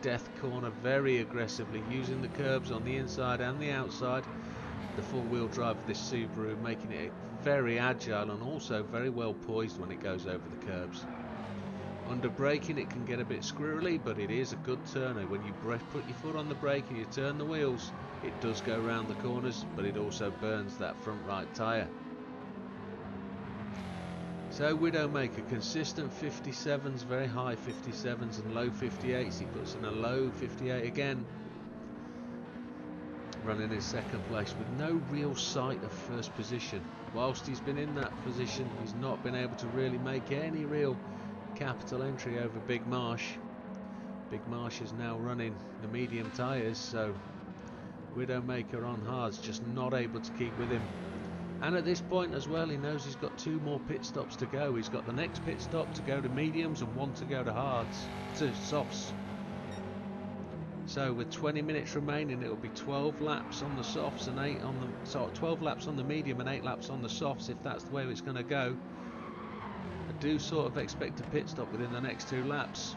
death corner very aggressively, using the curbs on the inside and the outside. The four-wheel drive of this Subaru making it very agile and also very well poised when it goes over the curbs. Under braking it can get a bit squirrely, but it is a good turner. When you put your foot on the brake and you turn the wheels, it does go round the corners, but it also burns that front right tyre. So Widdowmaker, consistent 57s, very high 57s and low 58s. He puts in a low 58 again, running in second place with no real sight of first position. Whilst he's been in that position, he's not been able to really make any real capital entry over Big Marsh. Big Marsh is now running the medium tyres, so Widdowmaker on hards just not able to keep with him. And at this point as well, he knows he's got 2 more pit stops to go. He's got the next pit stop to go to mediums and 1 to go to hards, to softs. So with 20 minutes remaining, it will be 12 laps on the softs and 8 on the, so 12 laps on the medium and 8 laps on the softs, if that's the way it's going to go. I do sort of expect a pit stop within the next 2 laps.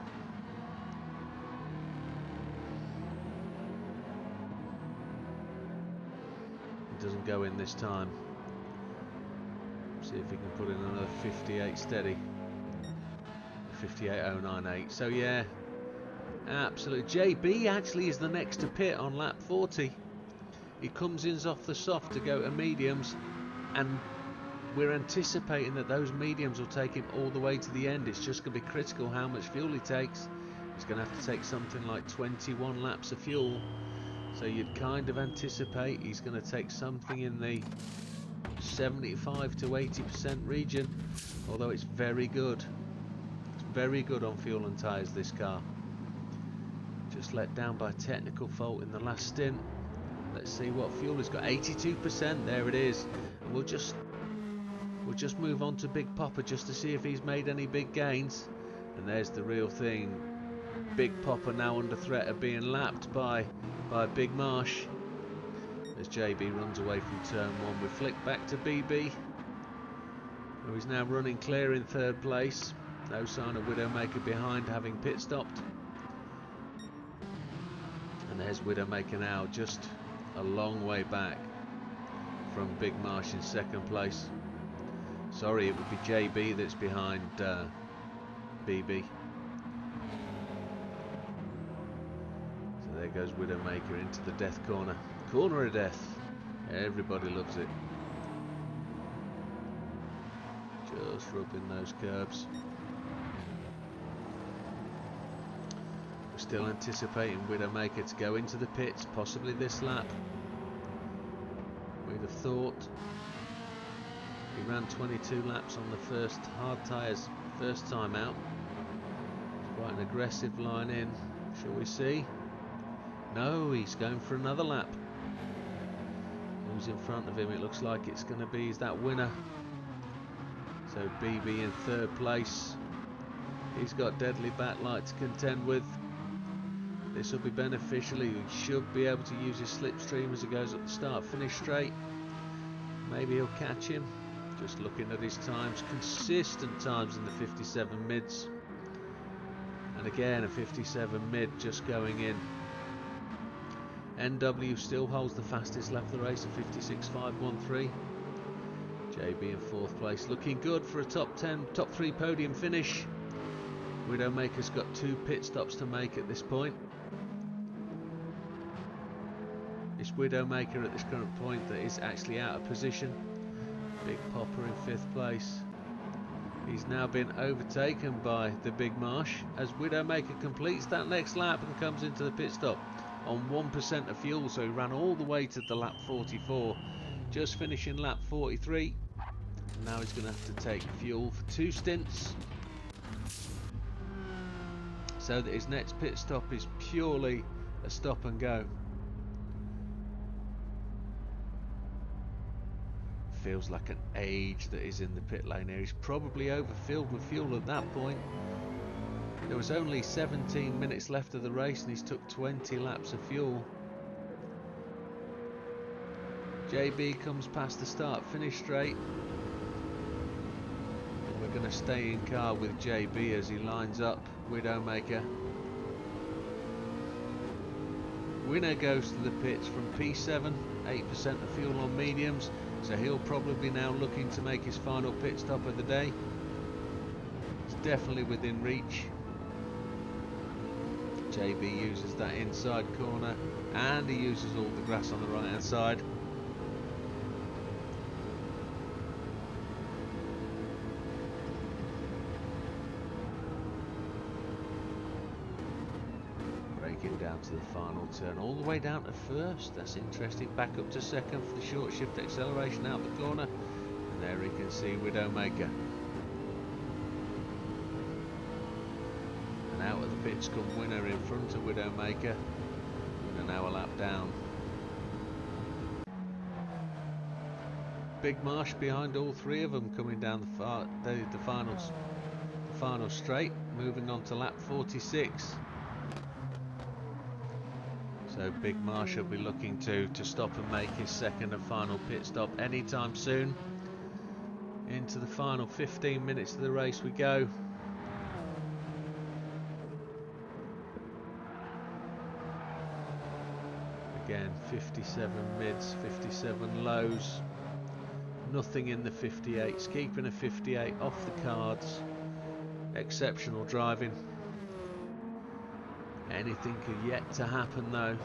It doesn't go in this time. See if he can put in another 58 steady. 58.098. So yeah, absolute. JB actually is the next to pit on lap 40. He comes in off the soft to go to mediums, and we're anticipating that those mediums will take him all the way to the end. It's just going to be critical how much fuel he takes. He's going to have to take something like 21 laps of fuel. So you'd kind of anticipate he's going to take something in the 75 to 80% region, although it's very good. It's very good on fuel and tyres, this car. Just let down by a technical fault in the last stint. Let's see what fuel he's got. 82%, there it is. And we'll just move on to Big Popper just to see if he's made any big gains. And there's the real thing. Big Popper now under threat of being lapped by Big Marsh. As JB runs away from turn 1, we flick back to BB, who is now running clear in 3rd place. No sign of Widdowmaker behind, having pit stopped. And there's Widdowmaker now, just a long way back from Big Marsh in 2nd place. Sorry, it would be JB that's behind BB. So there goes Widdowmaker into the death corner. Corner of death. Everybody loves it. Just rubbing those curbs. We're still anticipating Widdowmaker to go into the pits, possibly this lap. We'd have thought. He ran 22 laps on the first hard tyres first time out. Quite an aggressive line in. Shall we see? No, he's going for another lap. Who's in front of him? It looks like it's going to be that winner. So BB in 3rd place. He's got deadly backlight to contend with. This will be beneficial. He should be able to use his slipstream as he goes up the start-finish straight. Maybe he'll catch him. Just looking at his times, consistent times in the 57 mids. And again a 57 mid just going in. NW still holds the fastest lap of the race at 56.513. JB in 4th place, looking good for a top 3 podium finish. Widdowmaker's got 2 pit stops to make at this point. It's Widdowmaker at this current point that is actually out of position. Big Popper in 5th place. He's now been overtaken by the Big Marsh as Widdowmaker completes that next lap and comes into the pit stop on 1% of fuel, so he ran all the way to the lap 44, just finishing lap 43. Now he's going to have to take fuel for 2 stints, so that his next pit stop is purely a stop and go. Feels like an age that is in the pit lane here. He's probably overfilled with fuel at that point. There was only 17 minutes left of the race and he's took 20 laps of fuel. JB comes past the start finish straight. And we're going to stay in car with JB as he lines up Widdowmaker. Winner goes to the pits from P7, 8% of fuel on mediums, so he'll probably be now looking to make his final pit stop of the day. It's definitely within reach. JB uses that inside corner, and he uses all the grass on the right hand side. Braking down to the final turn, all the way down to first. That's interesting. Back up to second for the short shift acceleration out the corner, and there we can see Widdowmaker. And out of the pits come Winner in front of Widdowmaker. Winner now a lap down. Big Marsh behind all three of them, coming down the final straight, moving on to lap 46. So Big Marsh will be looking to stop and make his second and final pit stop anytime soon. Into the final 15 minutes of the race we go. Again, 57 mids, 57 lows. Nothing in the 58s, keeping a 58 off the cards. Exceptional driving. Anything could yet to happen though.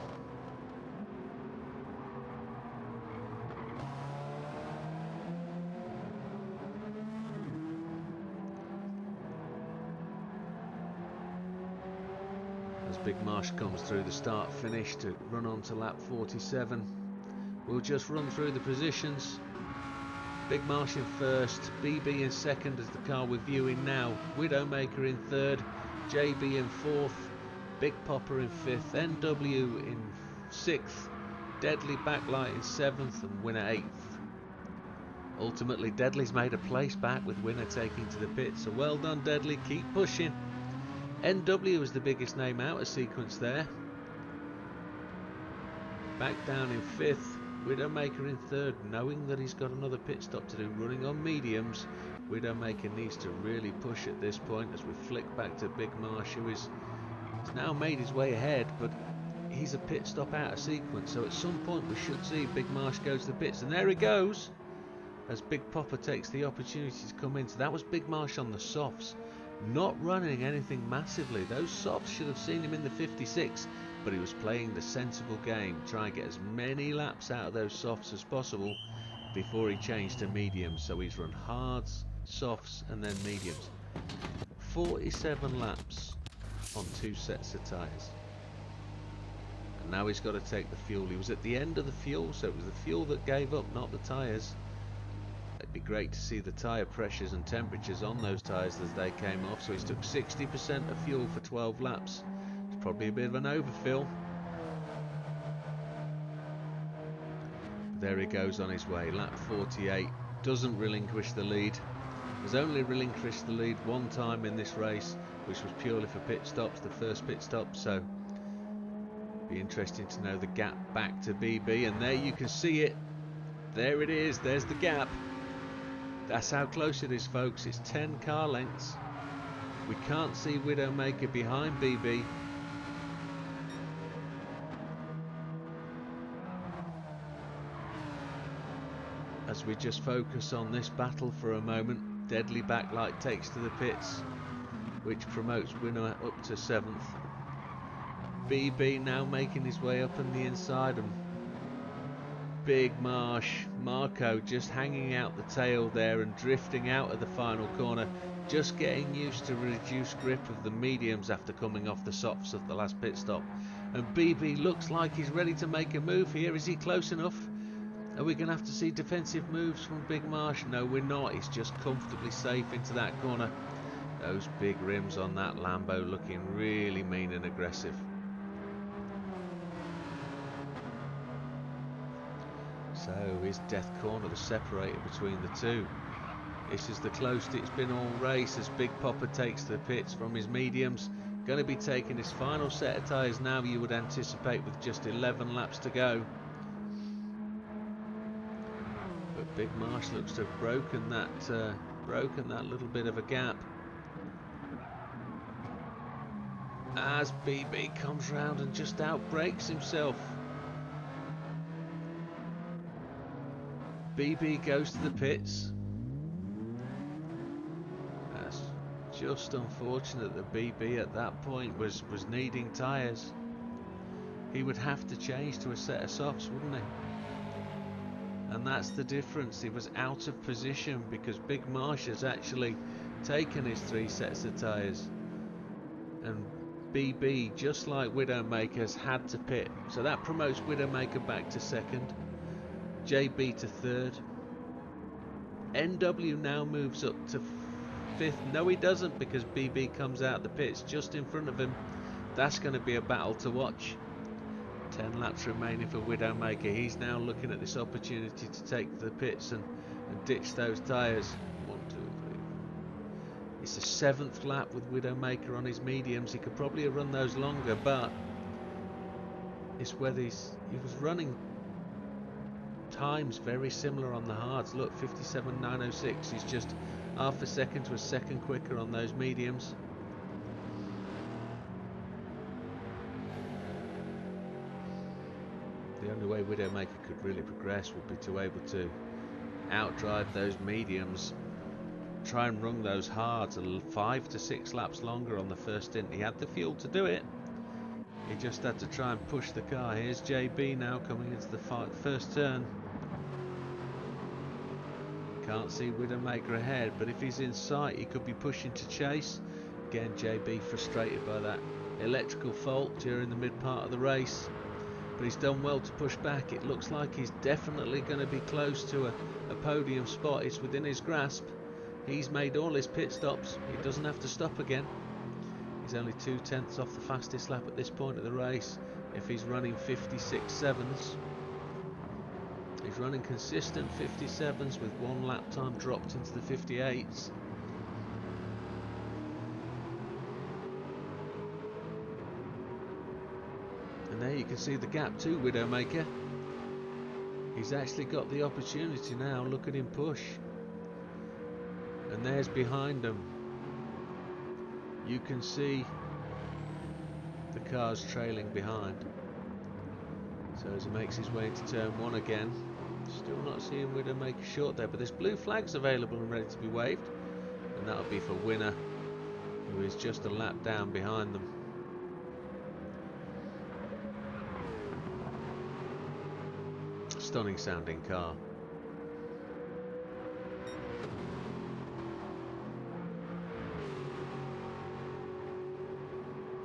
As Big Marsh comes through the start finish to run on to lap 47. We'll just run through the positions. Big Marsh in first, BB in second as the car we're viewing now, Widdowmaker in third, JB in fourth, Big Popper in fifth, NW in sixth, Deadly Backlight in seventh, and Winner eighth. Ultimately, Deadly's made a place back with Winner taking to the pit, so well done Deadly, keep pushing. NW was the biggest name out of sequence there. Back down in fifth, Widdowmaker in third, knowing that he's got another pit stop to do, running on mediums. Widdowmaker needs to really push at this point as we flick back to Big Marsh, who is now made his way ahead, but he's a pit stop out of sequence, so at some point we should see Big Marsh go to the pits, and there he goes as Big Popper takes the opportunity to come in. So that was Big Marsh on the softs, not running anything massively. Those softs should have seen him in the 56, but he was playing the sensible game, trying to get as many laps out of those softs as possible before he changed to mediums. So he's run hards, softs and then mediums. 47 laps on 2 sets of tyres. And now he's got to take the fuel. He was at the end of the fuel, so it was the fuel that gave up, not the tyres. It'd be great to see the tyre pressures and temperatures on those tyres as they came off. So he's took 60% of fuel for 12 laps. It's probably a bit of an overfill. There he goes on his way. Lap 48. Doesn't relinquish the lead. Has only relinquished the lead one time in this race, which was purely for pit stops, the first pit stop. So be interesting to know the gap back to BB. And there you can see it. There it is. There's the gap. That's how close it is, folks. It's 10 car lengths. We can't see Widdowmaker behind BB. As we just focus on this battle for a moment, Deadly Backlight takes to the pits, which promotes Winner up to 7th. BB now making his way up on the inside, and Big Marsh, Marco just hanging out the tail there and drifting out of the final corner, just getting used to reduced grip of the mediums after coming off the softs of the last pit stop. And BB looks like he's ready to make a move here. Is he close enough? Are we going to have to see defensive moves from Big Marsh? No, we're not. He's just comfortably safe into that corner. Those big rims on that Lambo looking really mean and aggressive. So is Death Corner the separator between the two? This is the closest it's been all race as Big Popper takes the pits from his mediums. Going to be taking his final set of tyres now, you would anticipate, with just 11 laps to go. But Big Marsh looks to have broken that little bit of a gap. As BB comes round and just outbrakes himself. BB goes to the pits. That's just unfortunate that BB at that point was needing tyres. He would have to change to a set of softs, wouldn't he? And that's the difference. He was out of position because Big Marsh has actually taken his 3 sets of tyres, and BB, just like Widdowmakers, had to pit. So that promotes Widdowmaker back to 2nd, JB to 3rd. NW now moves up to 5th. No, he doesn't, because BB comes out the pits just in front of him. That's going to be a battle to watch. 10 laps remaining for Widdowmaker. He's now looking at this opportunity to take the pits and ditch those tyres. 1, 2, 3. It's the 7th lap with Widdowmaker on his mediums. He could probably have run those longer, but it's whether he was running times very similar on the hards. Look, 57.906. He's just half a second to a second quicker on those mediums. The only way Widdowmaker could really progress would be to be able to outdrive those mediums, try and run those hards 5 to 6 laps longer on the first stint. He had the fuel to do it. He just had to try and push the car. Here's JB now coming into the first turn. Can't see Widdowmaker ahead, but if he's in sight, he could be pushing to chase. Again, JB frustrated by that electrical fault during the mid part of the race. But he's done well to push back. It looks like he's definitely going to be close to a podium spot. It's within his grasp. He's made all his pit stops. He doesn't have to stop again. He's only 2/10 off the fastest lap at this point of the race. If he's running 56.7s, he's running consistent 57s with 1 lap time dropped into the 58s. There you can see the gap to Widdowmaker. He's actually got the opportunity now. Look at him push. And there's behind him. You can see the cars trailing behind. So as he makes his way into turn 1 again, still not seeing Widdowmaker short there, but there's blue flags available and ready to be waved. And that'll be for Winner, who is just a lap down behind them. Stunning sounding car.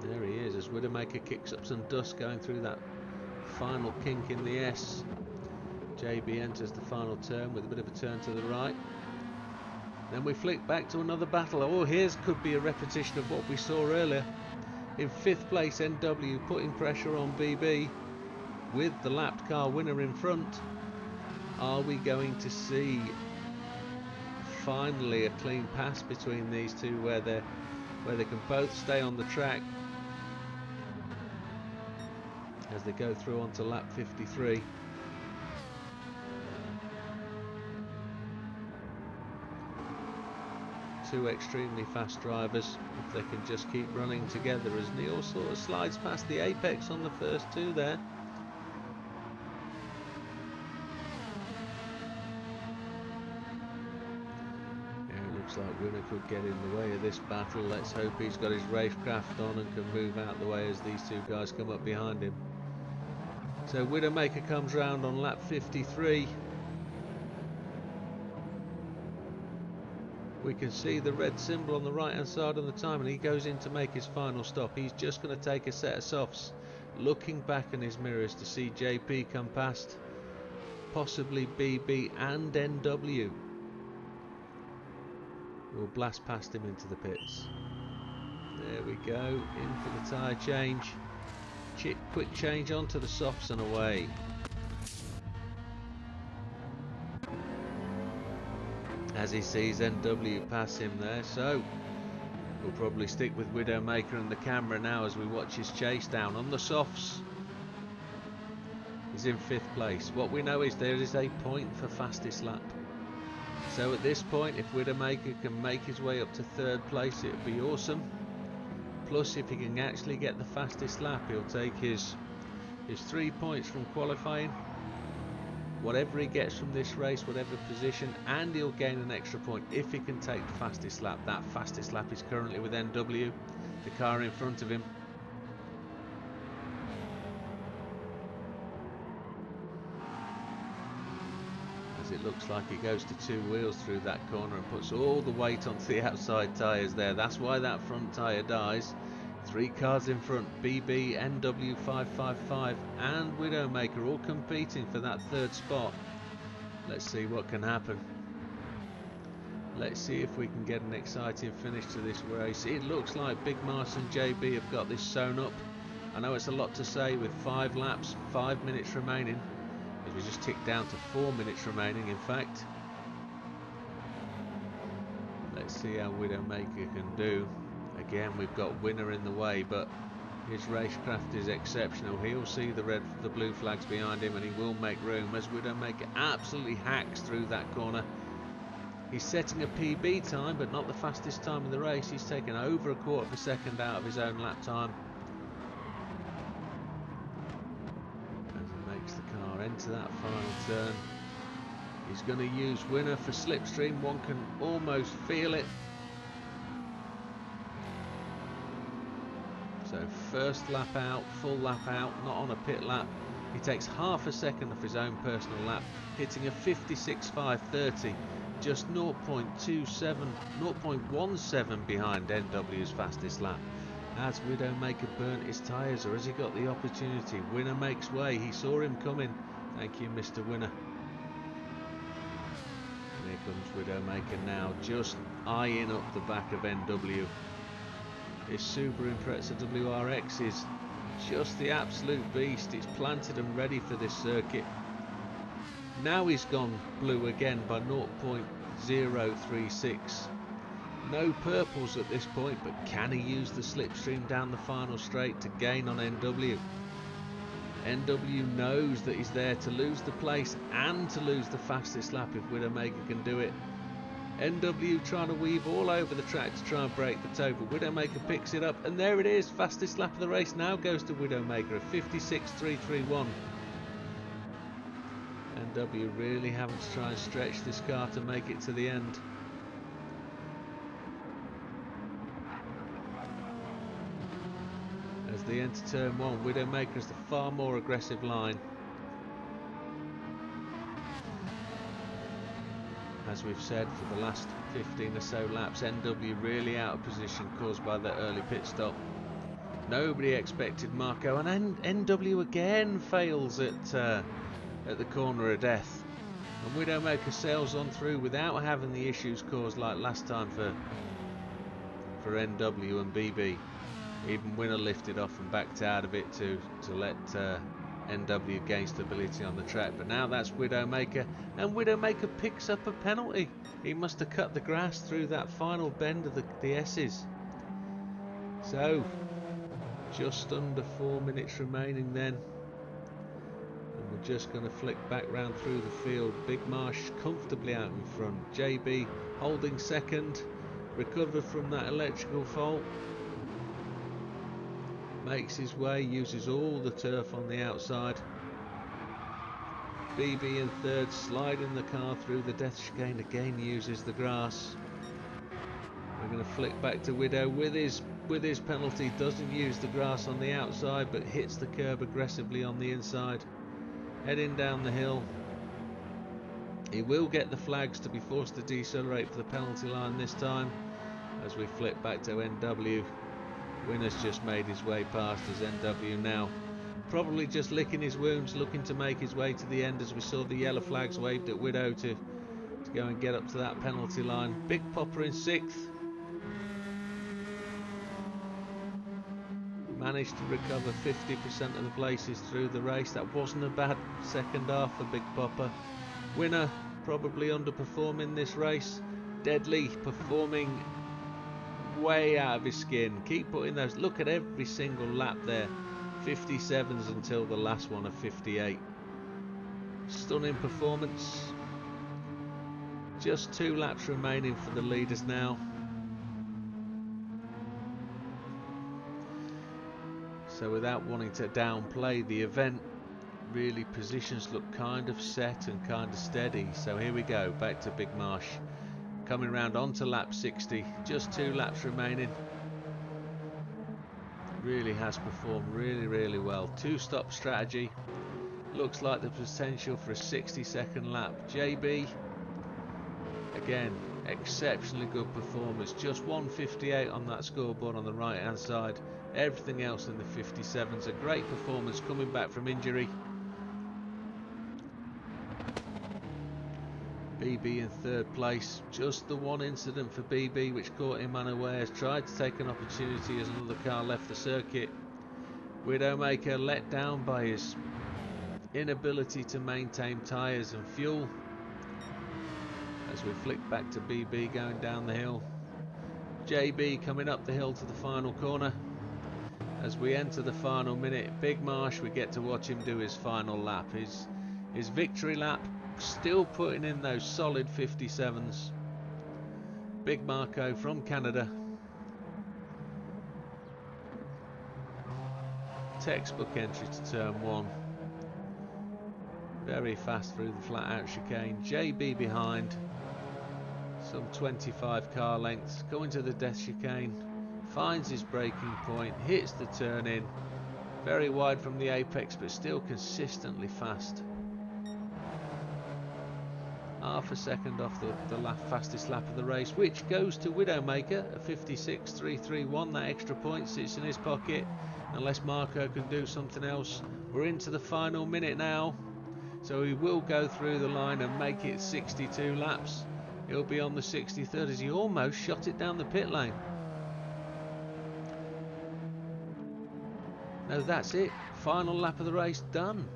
There he is as Widdowmaker kicks up some dust going through that final kink in the S. JB enters the final turn with a bit of a turn to the right. Then we flick back to another battle. Oh, here's could be a repetition of what we saw earlier. In 5th place, NW putting pressure on BB. With the lapped car Winner in front, are we going to see finally a clean pass between these two where they can both stay on the track as they go through onto lap 53? Two extremely fast drivers, if they can just keep running together, as Neil sort of slides past the apex on the first two there. Like Winner could get in the way of this battle. Let's hope he's got his racecraft on and can move out the way as these two guys come up behind him. So Widdowmaker comes round on lap 53. We can see the red symbol on the right hand side of the time, and he goes in to make his final stop. He's just going to take a set of softs, looking back in his mirrors to see JP come past, possibly BB and NW. We'll blast past him into the pits. There we go, in for the tyre change. Quick change onto the softs and away. As he sees NW pass him there, so we'll probably stick with Widdowmaker and the camera now as we watch his chase down on the softs. He's in 5th place. What we know is there is a point for fastest lap. So at this point, if Widdowmaker can make his way up to 3rd place, it would be awesome. Plus, if he can actually get the fastest lap, he'll take his 3 points from qualifying, whatever he gets from this race, whatever position, and he'll gain an extra point if he can take the fastest lap. That fastest lap is currently with NW, the car in front of him. As it looks like he goes to two wheels through that corner and puts all the weight onto the outside tyres there. That's why that front tyre dies. Three cars in front, BB, NW 555 and Widdowmaker all competing for that third spot. Let's see what can happen. Let's see if we can get an exciting finish to this race. It looks like Big Mars and JB have got this sewn up. I know it's a lot to say with 5 laps, 5 minutes remaining. As we just ticked down to 4 minutes remaining, in fact. Let's see how Widdowmaker can do. Again, we've got Winner in the way, but his racecraft is exceptional. He'll see the blue flags behind him, and he will make room as Widdowmaker absolutely hacks through that corner. He's setting a PB time, but not the fastest time in the race. He's taken over a quarter of a second out of his own lap time. As he makes the car enter that final turn. He's going to use Winner for slipstream. One can almost feel it. So first lap out, full lap out, not on a pit lap. He takes half a second off his own personal lap, hitting a 56.530, just 0.17 behind NW's fastest lap. Has Widdowmaker burnt his tyres, or has he got the opportunity? Winner makes way. He saw him coming. Thank you, Mr. Winner. And here comes Widdowmaker now, just eyeing up the back of NW. This Super Impreza WRX is just the absolute beast. It's planted and ready for this circuit. Now he's gone blue again by 0.036. No purples at this point, but can he use the slipstream down the final straight to gain on NW? NW knows that he's there to lose the place and to lose the fastest lap if Widdowmaker can do it. NW trying to weave all over the track to try and break the toe, but Widdowmaker picks it up, and there it is. Fastest lap of the race now goes to Widdowmaker at 56.331. NW really having to try and stretch this car to make it to the end. As they enter turn 1, Widdowmaker is the far more aggressive line. As we've said for the last 15 or so laps, NW really out of position caused by that early pit stop. Nobody expected Marco, and NW again fails at the corner of death. And Widdowmaker sails on through without having the issues caused like last time for NW and BB. Even Winner lifted off and backed out of it to let NW gain stability on the track, but now that's Widdowmaker, and Widdowmaker picks up a penalty. He must have cut the grass through that final bend of the S's. So just under 4 minutes remaining then, and we're just going to flick back round through the field. Big Marsh comfortably out in front, JB holding second, recovered from that electrical fault. Makes his way, uses all the turf on the outside. BB in third, sliding the car through the death chicane, again uses the grass. We're going to flick back to Widow with his penalty, doesn't use the grass on the outside but hits the curb aggressively on the inside. Heading down the hill. He will get the flags to be forced to decelerate for the penalty line this time. As we flip back to NW. Winner's just made his way past as NW now probably just licking his wounds, looking to make his way to the end as we saw the yellow flags waved at Widow to go and get up to that penalty line. Big Popper in 6th. Managed to recover 50% of the places through the race. That wasn't a bad second half for Big Popper. Winner probably underperforming this race. Deadly performing way out of his skin. Keep putting those, look at every single lap there, 57s until the last one of 58. Stunning performance. Just 2 laps remaining for the leaders now. So without wanting to downplay the event, really positions look kind of set and kind of steady. So here we go, back to Big Marsh, coming round onto lap 60, just 2 laps remaining. Really has performed really well. 2-stop strategy, looks like the potential for a 60-second lap. JB, again, exceptionally good performance, just 158 on that scoreboard on the right hand side, everything else in the 57s. A great performance coming back from injury. BB in 3rd place, just the one incident for BB which caught him unawares, tried to take an opportunity as another car left the circuit. Widdowmaker let down by his inability to maintain tyres and fuel. As we flick back to BB going down the hill, JB coming up the hill to the final corner. As we enter the final minute, Big Marsh, we get to watch him do his final lap, his victory lap, still putting in those solid 57s. Big Marco from Canada, textbook entry to turn 1, very fast through the flat out chicane. JB behind, some 25 car lengths, going to the death chicane, finds his braking point, hits the turn in, very wide from the apex but still consistently fast. Half a second off the fastest lap of the race, which goes to Widdowmaker, a 56.331. That extra point sits in his pocket unless Marco can do something else. We're into the final minute now, so he will go through the line and make it 62 laps. He'll be on the 63rd as he almost shot it down the pit lane. No, that's it. Final lap of the race done.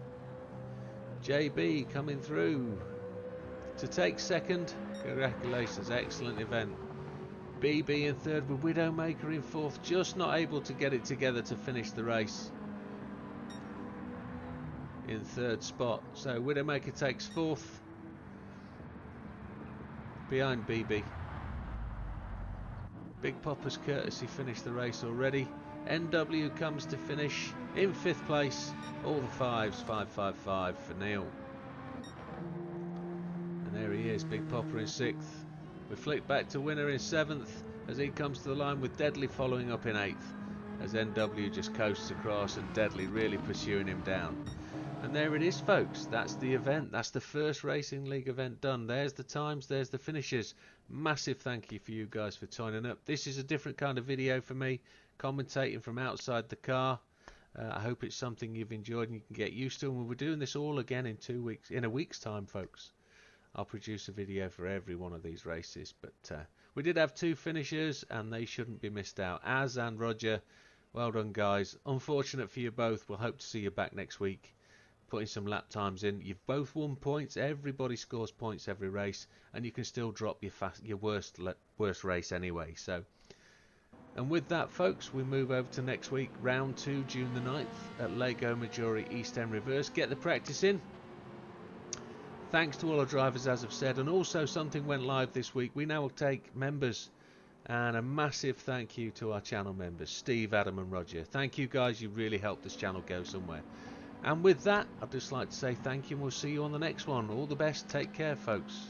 JB coming through to take 2nd. Congratulations, excellent event. BB in 3rd with Widdowmaker in 4th, just not able to get it together to finish the race in 3rd spot. So Widdowmaker takes 4th behind BB. Big Popper's courtesy finished the race already. NW comes to finish in 5th place. All the 5s, 555 for Neil. And there he is, Big Popper in 6th. We flick back to Winner in 7th as he comes to the line with Deadly following up in 8th, as NW just coasts across and Deadly really pursuing him down. And there it is, folks, that's the event. That's the first Racing League event done. There's the times, there's the finishes. Massive thank you for you guys for turning up. This is a different kind of video for me, commentating from outside the car. I hope it's something you've enjoyed and you can get used to, and we're doing this all again in 2 weeks, in a week's time, folks. I'll produce a video for every one of these races, but we did have 2 finishers and they shouldn't be missed out. Az and Roger, well done guys. Unfortunate for you both. We'll hope to see you back next week, putting some lap times in. You've both won points. Everybody scores points every race, and you can still drop your worst race anyway. So, and with that, folks, we move over to next week, round 2, June the 9th at Lego Maggiore East End Reverse. Get the practice in. Thanks to all our drivers, as I've said, and also something went live this week. We now will take members, and a massive thank you to our channel members, Steve, Adam and Roger. Thank you guys, you really helped this channel go somewhere. And with that, I'd just like to say thank you, and we'll see you on the next one. All the best, take care folks.